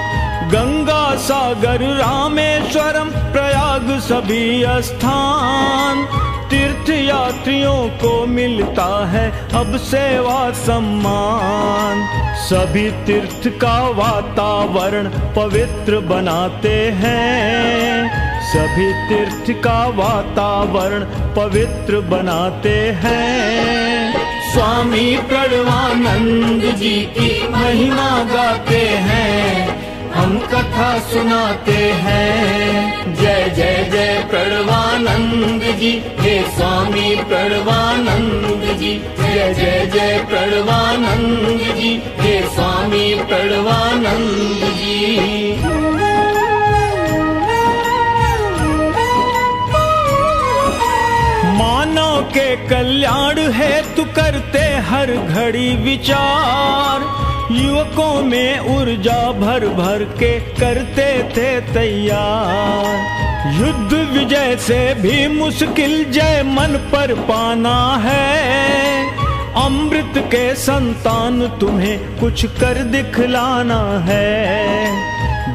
Speaker 3: गंगा सागर रामेश्वरम प्रयाग सभी स्थान, तीर्थ यात्रियों को मिलता है अब सेवा सम्मान। सभी तीर्थ का वातावरण पवित्र बनाते हैं, सभी तीर्थ का वातावरण पवित्र बनाते हैं।
Speaker 2: स्वामी प्रणवानंद जी की महिमा गाते हैं, हम कथा सुनाते हैं। जय जय जय प्रणवानंद जी, हे स्वामी प्रणवानंद जी। जय जय जय प्रणवानंद जी, हे स्वामी प्रणवानंद जी।
Speaker 3: मानव के कल्याण हेतु करते हर घड़ी विचार, युवकों में ऊर्जा भर भर के करते थे तैयार। युद्ध विजय से भी मुश्किल जय मन पर पाना है, अमृत के संतान तुम्हें कुछ कर दिखलाना है।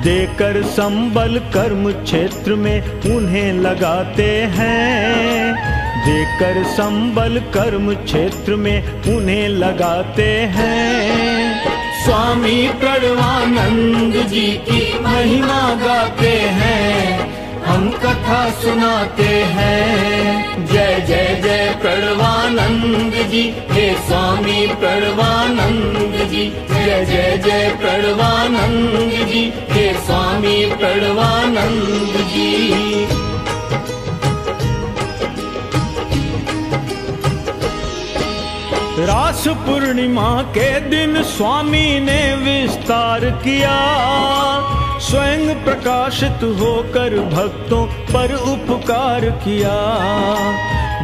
Speaker 3: देकर संबल कर्म क्षेत्र में उन्हें लगाते हैं, देकर संबल कर्म क्षेत्र में उन्हें लगाते हैं।
Speaker 2: स्वामी प्रणवानंद जी की महिमा गाते हैं, हम कथा सुनाते हैं। जय जय जय प्रणवानंद जी, हे स्वामी प्रणवानंद जी। जय जय जय प्रणवानंद जी, हे स्वामी प्रणवानंद जी।
Speaker 3: रास पूर्णिमा के दिन स्वामी ने विस्तार किया, स्वयं प्रकाशित होकर भक्तों पर उपकार किया।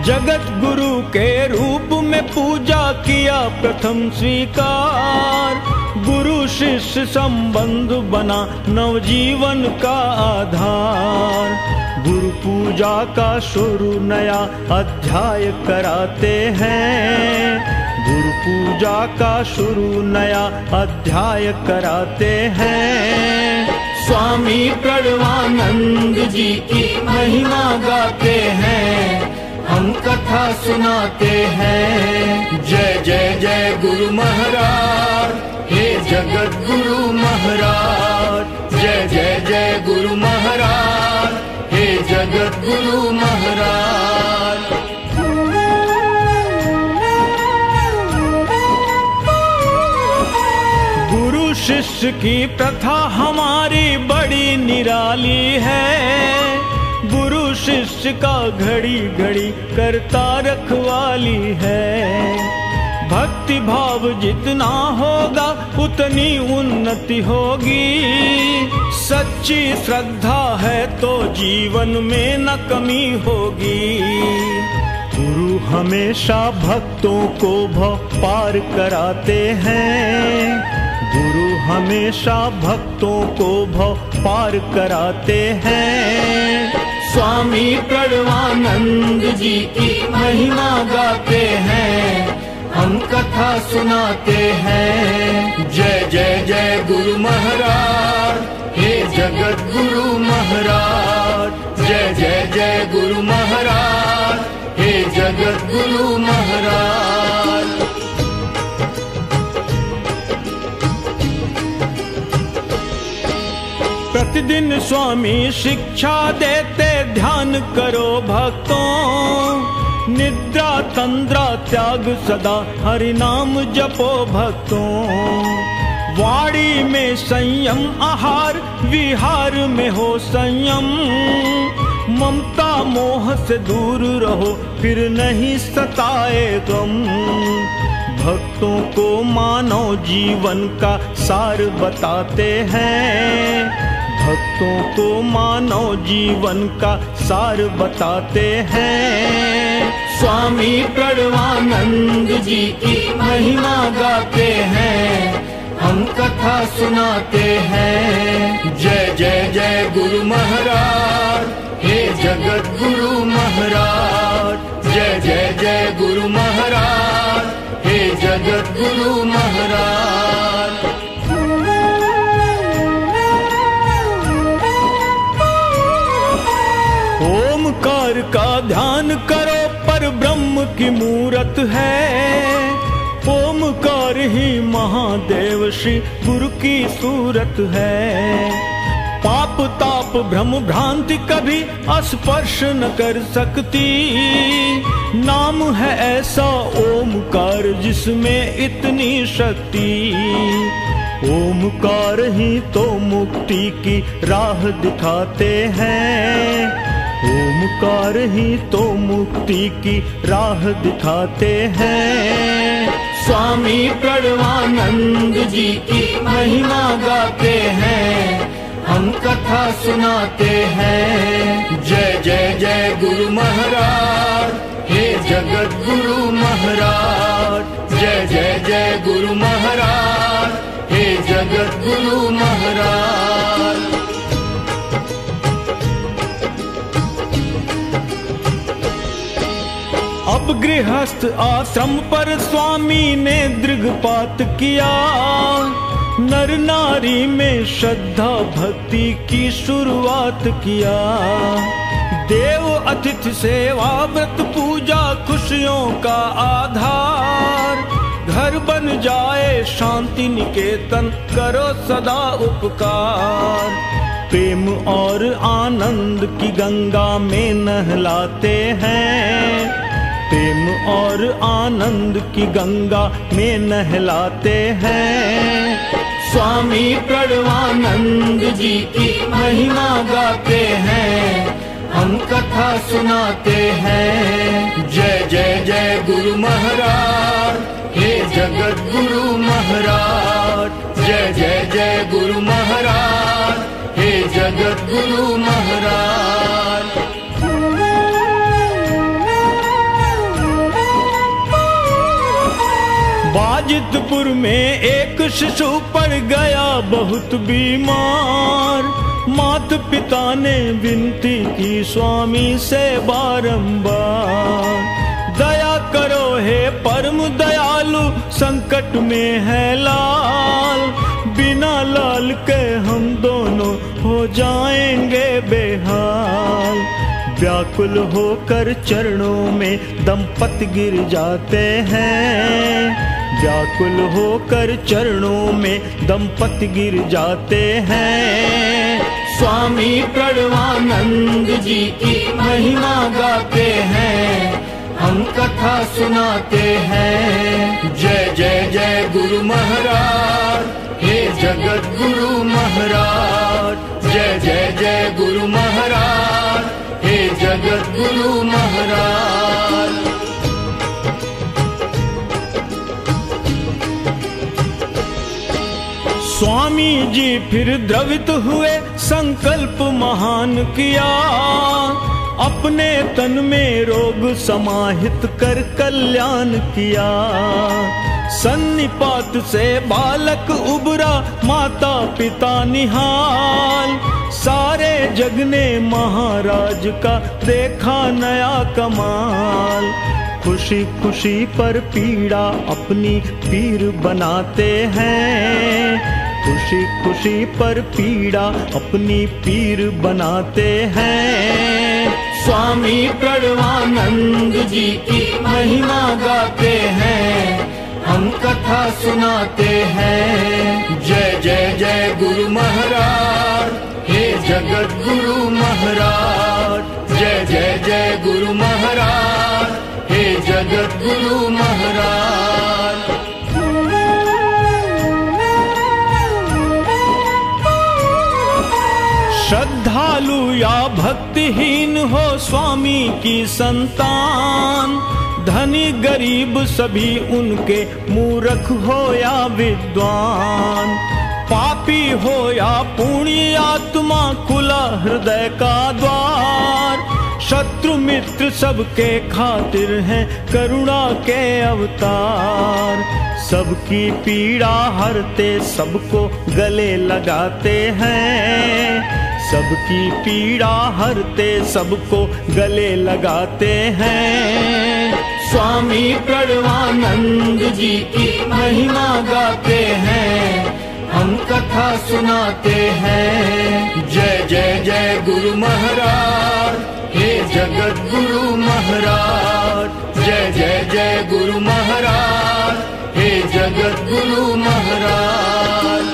Speaker 3: जगत गुरु के रूप में पूजा किया प्रथम स्वीकार, गुरु शिष्य संबंध बना नवजीवन का आधार। गुरु पूजा का शुरू नया अध्याय कराते हैं, गुरु पूजा का शुरू नया अध्याय कराते हैं।
Speaker 2: स्वामी प्रणवानंद जी की महिमा गाते हैं, हम कथा सुनाते हैं। जय जय जय गुरु महाराज, हे जगत गुरु महाराज। जय जय जय गुरु महाराज, हे जगत गुरु महाराज।
Speaker 3: गुरु शिष्य की प्रथा हमारी बड़ी निराली है, गुरु शिष्य का घड़ी घड़ी करता रखवाली है। भक्ति भाव जितना होगा उतनी उन्नति होगी, सच्ची श्रद्धा है तो जीवन में न कमी होगी। गुरु हमेशा भक्तों को भव पार कराते हैं, गुरु हमेशा भक्तों को भव पार कराते हैं।
Speaker 2: स्वामी प्रणवानंद जी की महिमा गाते हैं, हम कथा सुनाते हैं। जय जय जय गुरु महाराज, हे जगत गुरु महाराज। जय जय जय गुरु महाराज, जगत गुरु महाराज।
Speaker 3: प्रतिदिन स्वामी शिक्षा देते, ध्यान करो भक्तों, निद्रा तंद्रा त्याग सदा हरि नाम जपो भक्तों। वाणी में संयम, आहार विहार में हो संयम, ममता मोह से दूर रहो फिर नहीं सताए गम। भक्तों को मानव जीवन का सार बताते हैं, भक्तों को मानव जीवन का सार बताते हैं।
Speaker 2: स्वामी प्रणवानंद जी की महिमा गाते हैं, हम कथा सुनाते हैं। जय जय जय गुरु महाराज, हे जगत गुरु महाराज। जय जय जय गुरु महाराज, हे जगत गुरु महाराज।
Speaker 3: ओमकार का ध्यान करो, पर ब्रह्म की मूरत है। ओमकार ही महादेव श्री गुरु की सूरत है। पाप ताप भ्रम भ्रांति कभी स्पर्श न कर सकती, नाम है ऐसा ओमकार जिसमें इतनी शक्ति। ओमकार ही तो मुक्ति की राह दिखाते हैं, ओमकार ही तो मुक्ति की राह दिखाते हैं।
Speaker 2: स्वामी प्रणवानंद जी की महिमा गाते हैं, हम कथा सुनाते हैं। जय जय जय गुरु महाराज, हे जगत गुरु महाराज। जय जय जय गुरु महाराज, हे जगत गुरु महाराज।
Speaker 3: अब गृहस्थ आश्रम पर स्वामी ने दृगपात किया, नर नारी में श्रद्धा भक्ति की शुरुआत किया। देव अतिथि सेवा व्रत पूजा खुशियों का आधार, घर बन जाए शांति निकेतन करो सदा उपकार। प्रेम और आनंद की गंगा में नहलाते हैं, प्रेम और आनंद की गंगा में नहलाते हैं।
Speaker 2: स्वामी प्रणवानंद जी की महिमा गाते हैं, हम कथा सुनाते हैं। जय जय जय गुरु महाराज, हे जगत गुरु महाराज। जय जय जय गुरु महाराज, हे जगत गुरु महाराज।
Speaker 3: बाजितपुर में एक शिशु पड़ गया बहुत बीमार, माता पिता ने विनती की स्वामी से बारंबार। दया करो हे परम दयालु, संकट में है लाल, बिना लाल के हम दोनों हो जाएंगे बेहाल। व्याकुल होकर चरणों में दंपति गिर जाते हैं, व्याकुल होकर चरणों में दंपति गिर जाते हैं।
Speaker 2: स्वामी प्रणवानंद जी की महिमा गाते हैं, हम कथा सुनाते हैं। जय जय जय गुरु महाराज, हे जगत गुरु महाराज। जय जय जय गुरु महाराज, हे जगत गुरु महाराज।
Speaker 3: स्वामी जी फिर द्रवित हुए, संकल्प महान किया, अपने तन में रोग समाहित कर कल्याण किया। सन्निपात से बालक उबरा, माता पिता निहाल, सारे जग ने महाराज का देखा नया कमाल। खुशी खुशी पर पीड़ा अपनी पीर बनाते हैं, खुशी खुशी पर पीड़ा अपनी पीर बनाते हैं।
Speaker 2: स्वामी प्रणवानंद जी की महिमा गाते हैं, हम कथा सुनाते हैं। जय जय जय गुरु महाराज, हे जगत गुरु महाराज। जय जय जय गुरु महाराज, हे जगत गुरु महाराज।
Speaker 3: श्रद्धालु या भक्तिहीन हो स्वामी की संतान, धनी गरीब सभी उनके, मूर्ख हो या विद्वान, पापी हो या पुण्य आत्मा, खुला हृदय का द्वार। शत्रु मित्र सबके खातिर हैं करुणा के अवतार, सबकी पीड़ा हरते सबको गले लगाते हैं, सबकी पीड़ा हरते सबको गले लगाते हैं।
Speaker 2: स्वामी प्रणवानंद जी की महिमा गाते हैं, हम कथा सुनाते हैं। जय जय जय गुरु महाराज, हे जगत गुरु महाराज। जय जय जय गुरु महाराज, हे जगत गुरु महाराज।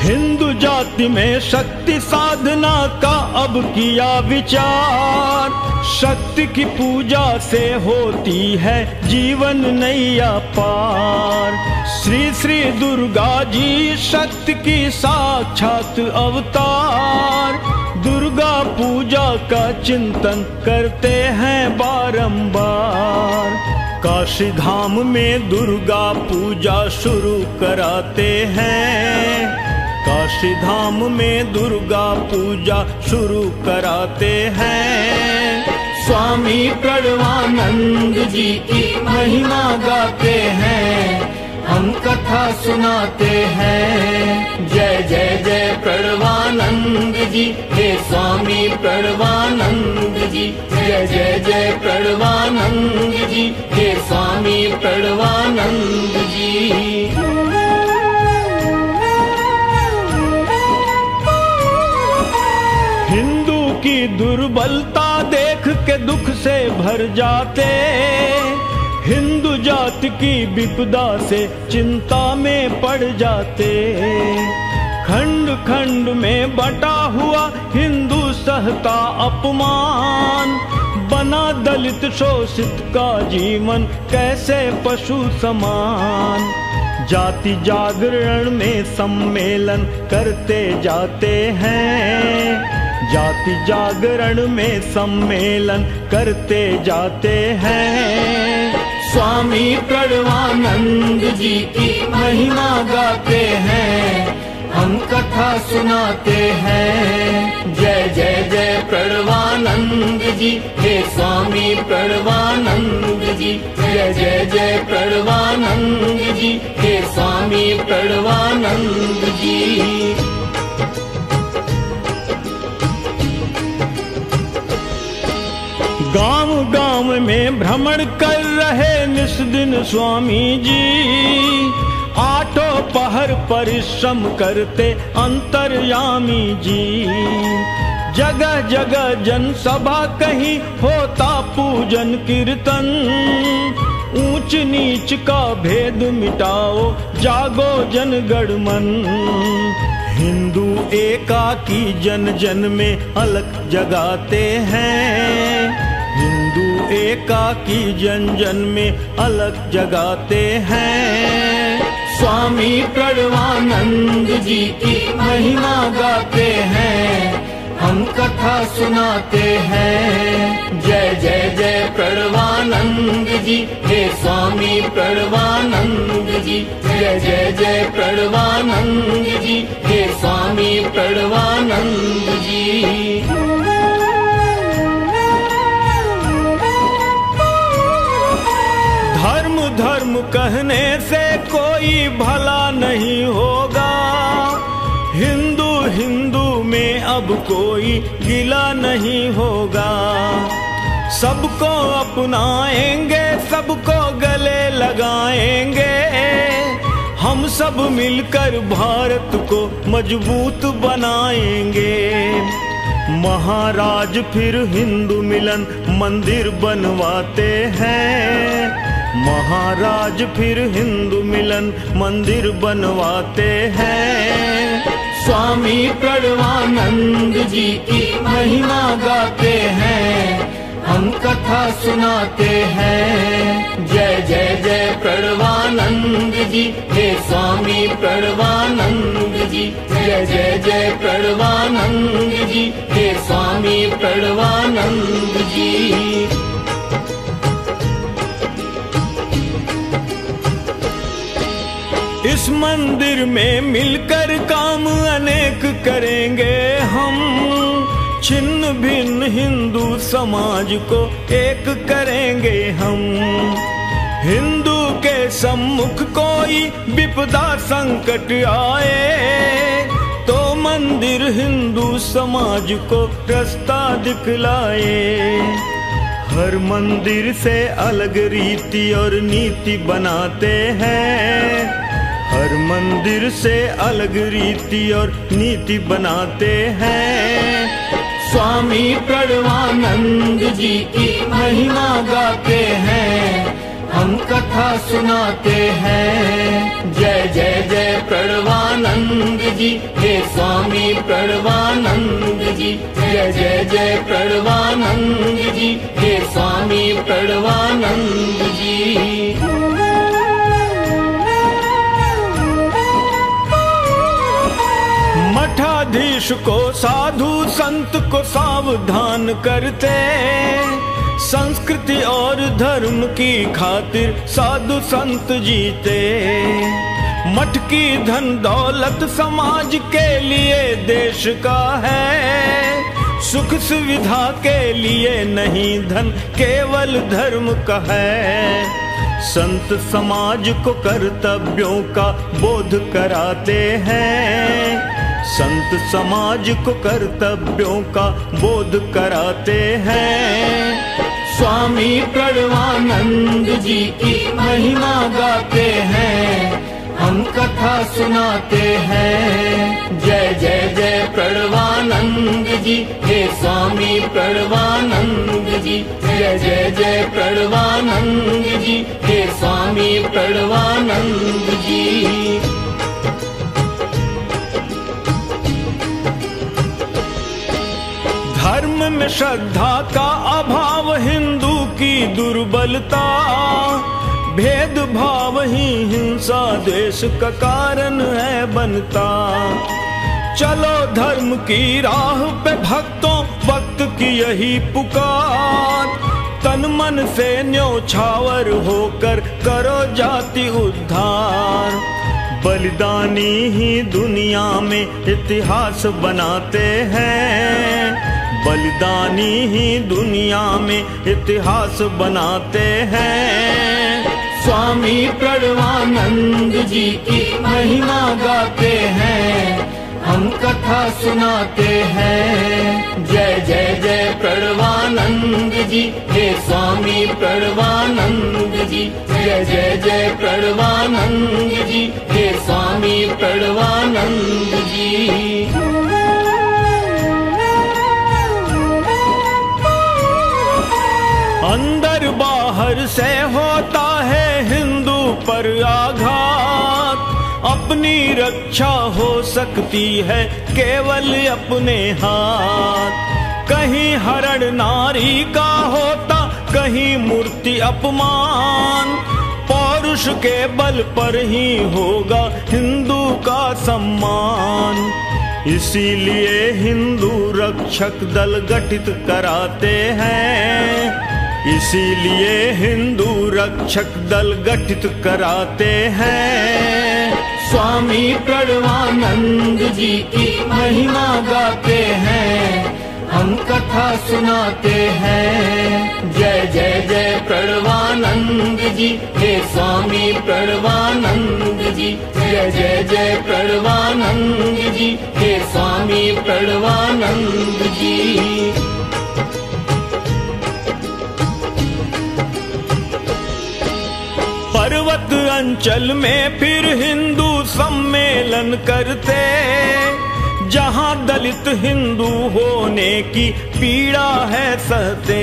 Speaker 3: हिंदू जाति में शक्ति साधना का अब किया विचार, शक्ति की पूजा से होती है जीवन नैया पार। श्री श्री दुर्गा जी शक्ति की साक्षात अवतार, दुर्गा पूजा का चिंतन करते हैं बारंबार। काशी धाम में दुर्गा पूजा शुरू कराते हैं, काशी धाम में दुर्गा पूजा शुरू कराते हैं।
Speaker 2: स्वामी प्रणवानंद जी की महिमा गाते हैं, हम कथा सुनाते हैं। जय जय जय प्रणवानंद जी, हे स्वामी प्रणवानंद जी। जय जय जय प्रणवानंद जी, हे स्वामी प्रणवानंद जी।
Speaker 3: हिंदू की दुर्बलता देख के दुख से भर जाते, हिंदू जाति की विपदा से चिंता में पड़ जाते। खंड खंड में बटा हुआ हिंदू सहता अपमान, बना दलित शोषित का जीवन कैसे पशु समान। जाति जागरण में सम्मेलन करते जाते हैं, जाति जागरण में सम्मेलन करते जाते हैं।
Speaker 2: स्वामी प्रणवानंद जी की महिमा गाते हैं, हम कथा सुनाते हैं। जय जय जय प्रणवानंद जी, हे स्वामी प्रणवानंद जी। जय जय जय प्रणवानंद जी, हे स्वामी प्रणवानंद जी।
Speaker 3: गांव गांव में भ्रमण कर रहे निस दिन स्वामी जी, आठों पहर परिश्रम करते अंतर्यामी जी। जगह जगह जनसभा कहीं होता पूजन कीर्तन, ऊंच नीच का भेद मिटाओ जागो जनगण मन। हिंदू एकाकी जन जन में अलख जगाते हैं, हिंदू एकाकी जन जन में अलख जगाते हैं।
Speaker 2: स्वामी प्रणवानंद जी की महिमा गाते हैं, हम कथा सुनाते हैं। जय जय जय प्रणवानंद जी, हे स्वामी प्रणवानंद जी। जय जय जय प्रणवानंद जी, हे स्वामी प्रणवानंद जी।
Speaker 3: धर्म धर्म कहने से कोई भला नहीं होगा, हिंदू हिंदू में अब कोई गिला नहीं होगा। सबको अपनाएंगे, सबको गले लगाएंगे, हम सब मिलकर भारत को मजबूत बनाएंगे। महाराज फिर हिंदू मिलन मंदिर बनवाते हैं। महाराज फिर हिंदू मिलन मंदिर बनवाते हैं।
Speaker 2: स्वामी प्रणवानंद जी की महिमा गाते हैं, हम कथा सुनाते हैं। जय जय जय प्रणवानंद जी, हे स्वामी प्रणवानंद जी। जय जय जय प्रणवानंद जी, हे स्वामी प्रणवानंद जी।
Speaker 3: इस मंदिर में मिलकर काम अनेक करेंगे हम। छिन्न भिन्न हिंदू समाज को एक करेंगे हम। हिंदू के सम्मुख कोई विपदा संकट आए तो मंदिर हिंदू समाज को रास्ता दिखलाए। हर मंदिर से अलग रीति और नीति बनाते हैं। हर मंदिर से अलग रीति और नीति बनाते हैं।
Speaker 2: स्वामी प्रणवानंद जी की महिमा गाते हैं, हम कथा सुनाते हैं। जय जय जय प्रणवानंद जी, हे स्वामी प्रणवानंद जी। जय जय जय प्रणवानंद जी, हे स्वामी प्रणवानंद जी।
Speaker 3: मठाधीश को साधु संत को सावधान करते। संस्कृति और धर्म की खातिर साधु संत जीते। मठ की धन दौलत समाज के लिए देश का है। सुख सुविधा के लिए नहीं धन केवल धर्म का है। संत समाज को कर्तव्यों का बोध कराते हैं। संत समाज को कर्तव्यों का बोध कराते हैं।
Speaker 2: स्वामी प्रणवानंद जी की महिमा गाते हैं, हम कथा सुनाते हैं। जय जय जय प्रणवानंद जी, हे स्वामी प्रणवानंद जी। जय जय जय प्रणवानंद जी, हे स्वामी प्रणवानंद जी।
Speaker 3: धर्म में श्रद्धा का अभाव हिंदू की दुर्बलता। भेदभाव ही हिंसा द्वेष का कारण है बनता। चलो धर्म की राह पे भक्तों, वक्त की यही पुकार। तन मन से न्योछावर होकर करो जाति उद्धार। बलिदानी ही दुनिया में इतिहास बनाते हैं। बलिदानी ही दुनिया में इतिहास बनाते हैं।
Speaker 2: स्वामी प्रणवानंद जी की महिमा गाते हैं, हम कथा सुनाते हैं। जय जय जय प्रणवानंद जी, हे स्वामी प्रणवानंद जी। जय जय जय प्रणवानंद जी, हे स्वामी प्रणवानंद जी।
Speaker 3: अंदर बाहर से होता है हिंदू पर आघात। अपनी रक्षा हो सकती है केवल अपने हाथ। कहीं हरण नारी का होता, कहीं मूर्ति अपमान। पौरुष के बल पर ही होगा हिंदू का सम्मान। इसीलिए हिंदू रक्षक दल गठित कराते हैं। इसीलिए हिंदू रक्षक दल गठित कराते हैं।
Speaker 2: स्वामी प्रणवानंद जी की महिमा गाते हैं, हम कथा सुनाते हैं। जय जय जय प्रणवानंद जी, हे स्वामी प्रणवानंद जी। जय जय जय प्रणवानंद जी, हे स्वामी प्रणवानंद जी।
Speaker 3: पर्वत अंचल में फिर हिंदू सम्मेलन करते, जहां दलित हिंदू होने की पीड़ा है सहते।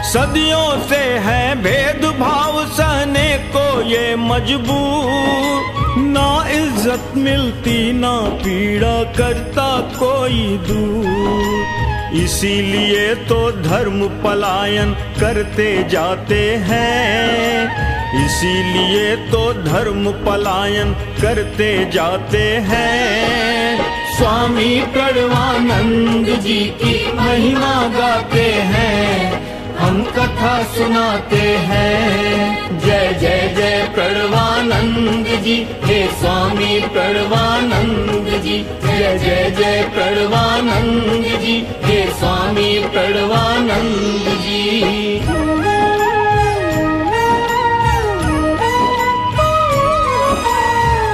Speaker 3: सदियों से है भेदभाव सहने को ये मजबूर, ना इज्जत मिलती ना पीड़ा करता कोई दूर। इसीलिए तो धर्म पलायन करते जाते हैं, इसीलिए तो धर्म पलायन करते जाते हैं।
Speaker 2: स्वामी प्रणवानंद जी की महिमा गाते हैं, हम कथा सुनाते हैं। जय जय जय प्रणवानंद जी, हे स्वामी प्रणवानंद जी। जय जय जय प्रणवानंद जी, हे स्वामी प्रणवानंद जी।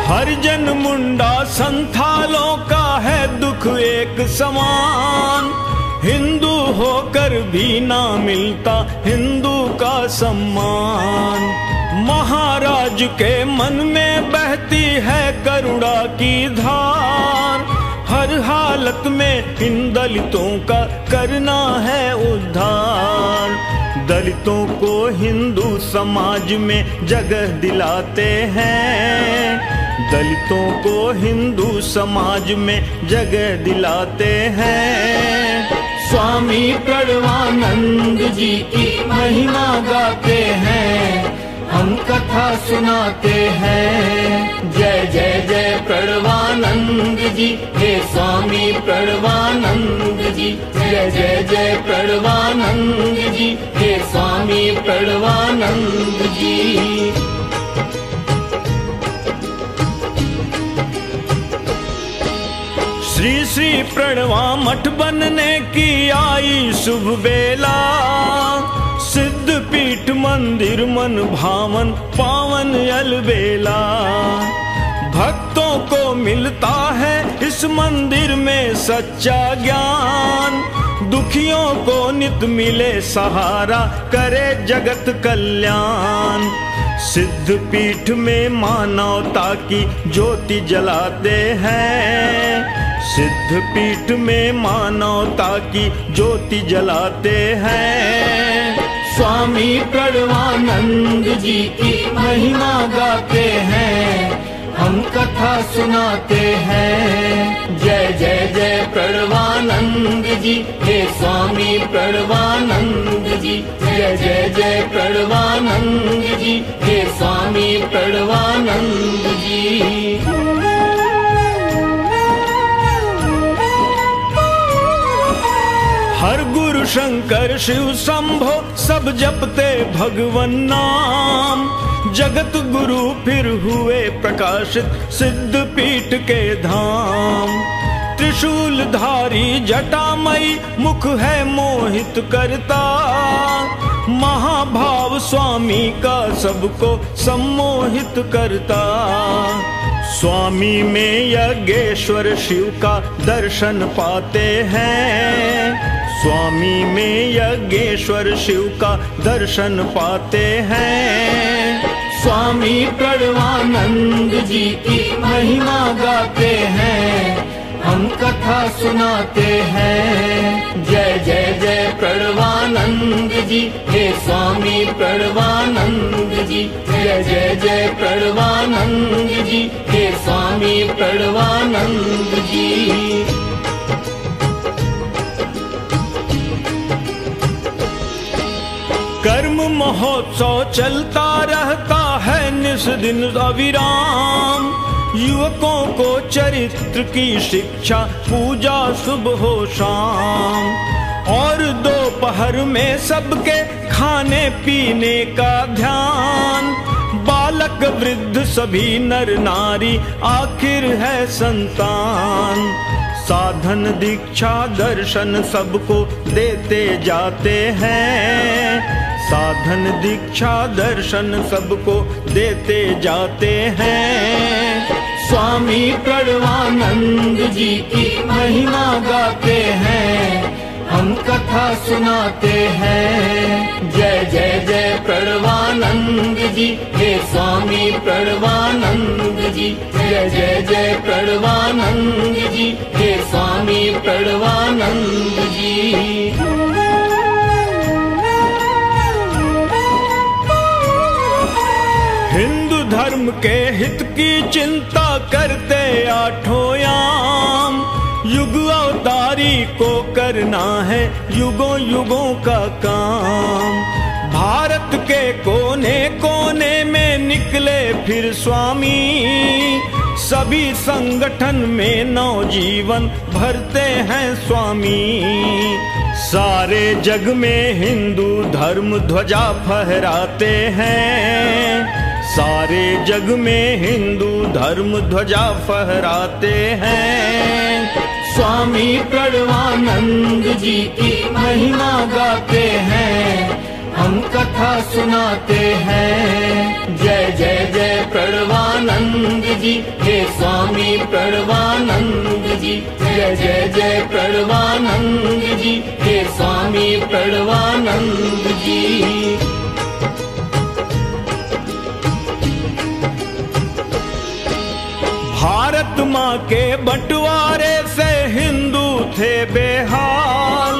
Speaker 3: हरिजन मुंडा संथालों का है दुख एक समान, हिंदू होकर भी ना मिलता हिंदू का सम्मान। महाराज के मन में बहती है करुणा की धार, हर हालत में इन दलितों का करना है उद्धार। दलितों को हिंदू समाज में जगह दिलाते हैं, दलितों को हिंदू समाज में जगह दिलाते हैं।
Speaker 2: स्वामी प्रणवानंद जी की महिमा गाते हैं, हम कथा सुनाते हैं। जय जय जय प्रणवानंद जी, हे स्वामी प्रणवानंद जी। जय जय जय प्रणवानंद जी, हे स्वामी प्रणवानंद जी।
Speaker 3: श्री श्री प्रणवा मठ बनने की आई शुभ बेला, सिद्ध पीठ मंदिर मन भावन पावन अलबेला। भक्तों को मिलता है इस मंदिर में सच्चा ज्ञान, दुखियों को नित मिले सहारा करे जगत कल्याण। सिद्ध पीठ में मानवता की ज्योति जलाते हैं, सिद्ध पीठ में मानवता की ज्योति जलाते हैं।
Speaker 2: स्वामी प्रणवानंद जी की महिमा गाते हैं, हम कथा सुनाते हैं। जय जय जय प्रणवानंद जी, हे स्वामी प्रणवानंद जी। जय जय जय प्रणवानंद जी, हे स्वामी प्रणवानंद जी।
Speaker 3: हर गुरु शंकर शिव शंभो सब जपते भगवन नाम, जगत गुरु फिर हुए प्रकाशित सिद्ध पीठ के धाम। त्रिशूल धारी जटामयी मुख है मोहित करता, महाभाव स्वामी का सबको सम्मोहित करता। स्वामी में यज्ञेश्वर शिव का दर्शन पाते हैं, स्वामी में यज्ञेश्वर शिव का दर्शन पाते हैं।
Speaker 2: स्वामी प्रणवानंद जी की महिमा गाते हैं, हम कथा सुनाते हैं। जय जय जय प्रणवानंद जी, हे स्वामी प्रणवानंद जी। जय जय जय प्रणवानंद जी, हे स्वामी प्रणवानंद जी।
Speaker 3: कर्म महोत्सव चलता रहता है निस दिन अविराम, युवकों को चरित्र की शिक्षा पूजा सुबह हो शाम। और दोपहर में सबके खाने पीने का ध्यान, बालक वृद्ध सभी नर नारी आखिर है संतान। साधन दीक्षा दर्शन सबको देते जाते हैं, साधन दीक्षा दर्शन सबको देते जाते हैं।
Speaker 2: स्वामी प्रणवानंद जी की महिमा गाते हैं, हम कथा सुनाते हैं। जय जय जय प्रणवानंद जी, हे स्वामी प्रणवानंद जी। जय जय जय प्रणवानंद जी, हे स्वामी प्रणवानंद जी।
Speaker 3: हिंदू धर्म के हित की चिंता करते आठों याम, युग अवतारी को करना है युगों युगों का काम। भारत के कोने कोने में निकले फिर स्वामी, सभी संगठन में नवजीवन भरते हैं स्वामी। सारे जग में हिंदू धर्म ध्वजा फहराते हैं, सारे जग में हिंदू धर्म ध्वजा फहराते हैं।
Speaker 2: स्वामी प्रणवानंद जी की महिमा गाते हैं, हम कथा सुनाते हैं। जय जय जय प्रणवानंद जी, हे स्वामी प्रणवानंद जी। जय जय जय प्रणवानंद जी, हे स्वामी प्रणवानंद जी।
Speaker 3: भारत माँ के बंटवारे से हिंदू थे बेहाल,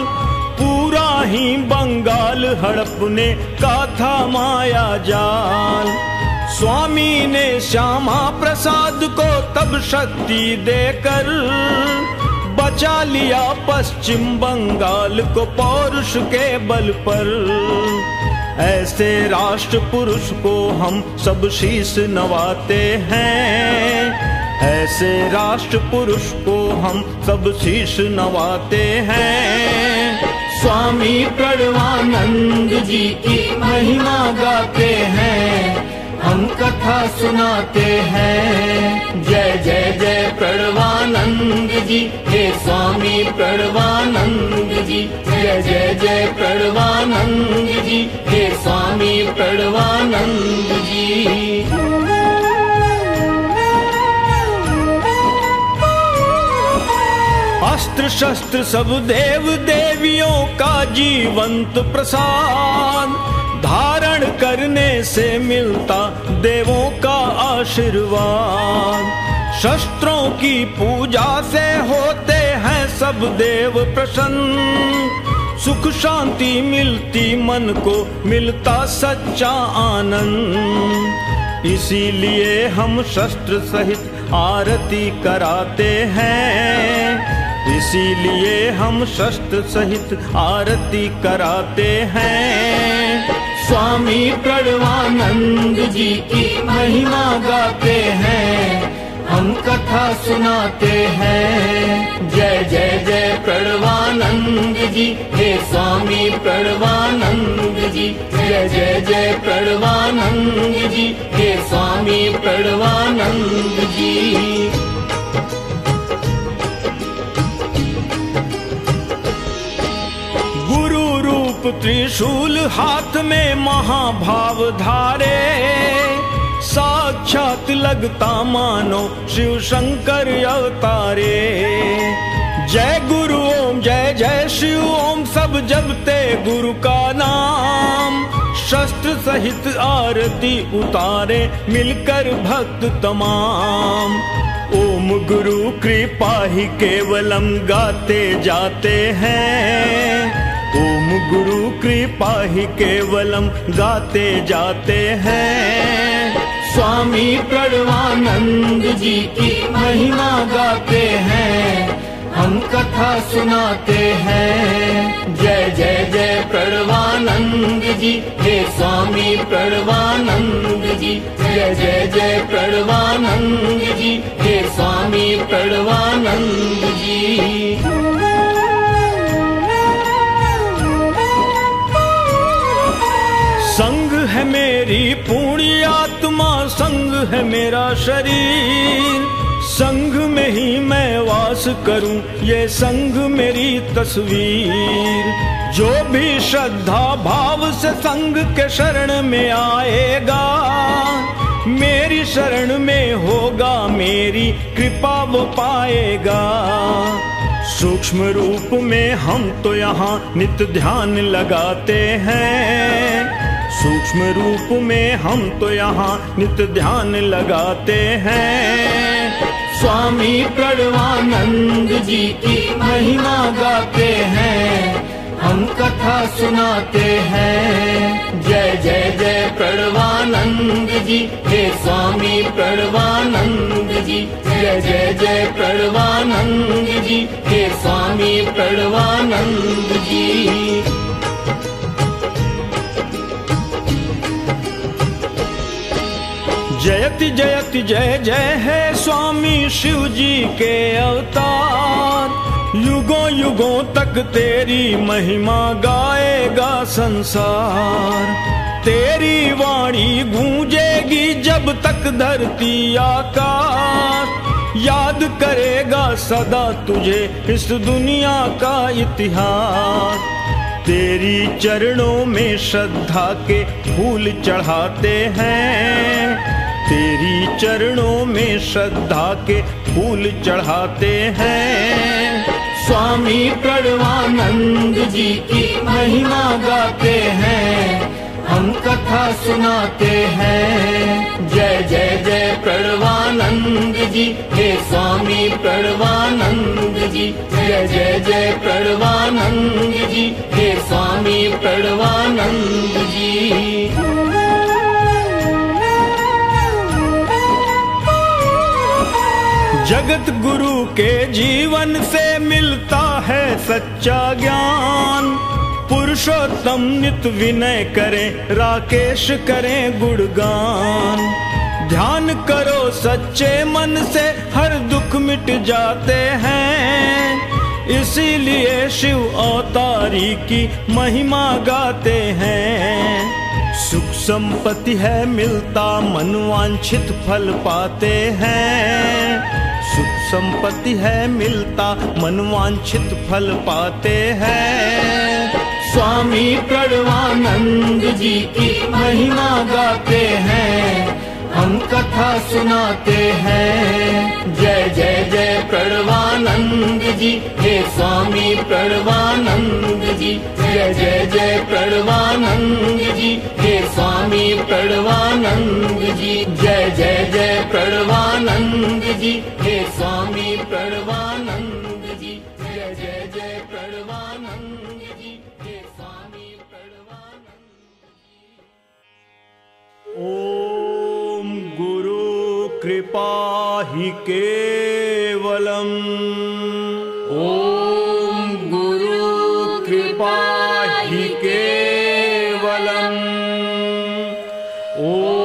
Speaker 3: पूरा ही बंगाल हड़पने का था माया जाल। स्वामी ने श्यामा प्रसाद को तब शक्ति देकर बचा लिया पश्चिम बंगाल को पौरुष के बल पर। ऐसे राष्ट्र पुरुष को हम सब शीश नवाते हैं, ऐसे राष्ट्र पुरुष को हम सब शीश नवाते हैं।
Speaker 2: स्वामी प्रणवानंद जी की महिमा गाते हैं, हम कथा सुनाते हैं। जय जय जय प्रणवानंद जी, हे स्वामी प्रणवानंद जी। जय जय जय प्रणवानंद जी, हे स्वामी प्रणवानंद जी।
Speaker 3: अस्त्र शस्त्र सब देव देवियों का जीवंत प्रसाद, धारण करने से मिलता देवों का आशीर्वाद। शस्त्रों की पूजा से होते हैं सब देव प्रसन्न, सुख शांति मिलती मन को मिलता सच्चा आनंद। इसीलिए हम शस्त्र सहित आरती कराते हैं, इसीलिए हम शस्त्र सहित आरती कराते हैं।
Speaker 2: स्वामी प्रणवानंद जी की महिमा गाते हैं, हम कथा सुनाते हैं। जय जय जय प्रणवानंद जी, हे स्वामी प्रणवानंद जी। जय जय जय प्रणवानंद जी, हे स्वामी प्रणवानंद जी।
Speaker 3: त्रिशूल हाथ में महाभाव धारे, साक्षात लगता मानो शिव शंकर अवतारे। जय गुरु ओम जय जय शिव ओम सब जपते गुरु का नाम, शस्त्र सहित आरती उतारे मिलकर भक्त तमाम। ओम गुरु कृपा ही केवलम गाते जाते हैं, ओम गुरु कृपा ही केवलम गाते जाते हैं।
Speaker 2: स्वामी प्रणवानंद जी की महिमा गाते हैं, हम कथा सुनाते हैं। जय जय जय प्रणवानंद जी, हे स्वामी प्रणवानंद जी। जय जय जय प्रणवानंद जी, हे स्वामी प्रणवानंद जी।
Speaker 3: संग है मेरी पूर्ण आत्मा, संग है मेरा शरीर, संग में ही मैं वास करूं ये संग मेरी तस्वीर। जो भी श्रद्धा भाव से संग के शरण में आएगा, मेरी शरण में होगा मेरी कृपा वो पाएगा। सूक्ष्म रूप में हम तो यहाँ नित्य ध्यान लगाते हैं, सूक्ष्म रूप में हम तो यहाँ नित्य ध्यान लगाते हैं।
Speaker 2: स्वामी प्रणवानंद जी की महिमा गाते हैं, हम कथा सुनाते हैं। जय जय जय प्रणवानंद जी, हे स्वामी प्रणवानंद जी। जय जय जय प्रणवानंद जी, हे स्वामी प्रणवानंद जी।
Speaker 3: जयति जयति जय जय है स्वामी शिव जी के अवतार, युगों युगों तक तेरी महिमा गाएगा संसार। तेरी वाणी गूंजेगी जब तक धरती आकाश, याद करेगा सदा तुझे इस दुनिया का इतिहास। तेरी चरणों में श्रद्धा के फूल चढ़ाते हैं, तेरी चरणों में श्रद्धा के फूल चढ़ाते हैं।
Speaker 2: स्वामी प्रणवानंद जी की महिमा गाते हैं, हम कथा सुनाते हैं। जय जय जय प्रणवानंद जी, हे स्वामी प्रणवानंद जी। जय जय जय प्रणवानंद जी, हे स्वामी प्रणवानंद जी।
Speaker 3: जगत गुरु के जीवन से मिलता है सच्चा ज्ञान, पुरुषोत्तम नित विनय करें, राकेश करें गुणगान। ध्यान करो सच्चे मन से, हर दुख मिट जाते हैं, इसीलिए शिव अवतारी की महिमा गाते हैं। सुख संपत्ति है मिलता, मनवांछित फल पाते हैं। सुख संपत्ति है मिलता, मनवांछित फल पाते हैं।
Speaker 2: स्वामी प्रणवानंद जी की महिमा गाते हैं, हम कथा सुनाते हैं। जय जय जय प्रणवानंद जी, हे स्वामी प्रणवानंद जी। जय जय जय प्रणवानंद जी, हे स्वामी प्रणवानंद जी। जय जय जय प्रणवानंद जी, हे स्वामी प्रणवानंद जी। जय जय जय प्रणवानंद जी, हे स्वामी प्रणवानंद जी।
Speaker 3: ओम गुरु कृपा हि केवलम,
Speaker 2: ओम गुरु कृपा
Speaker 3: हि केवलम, ओम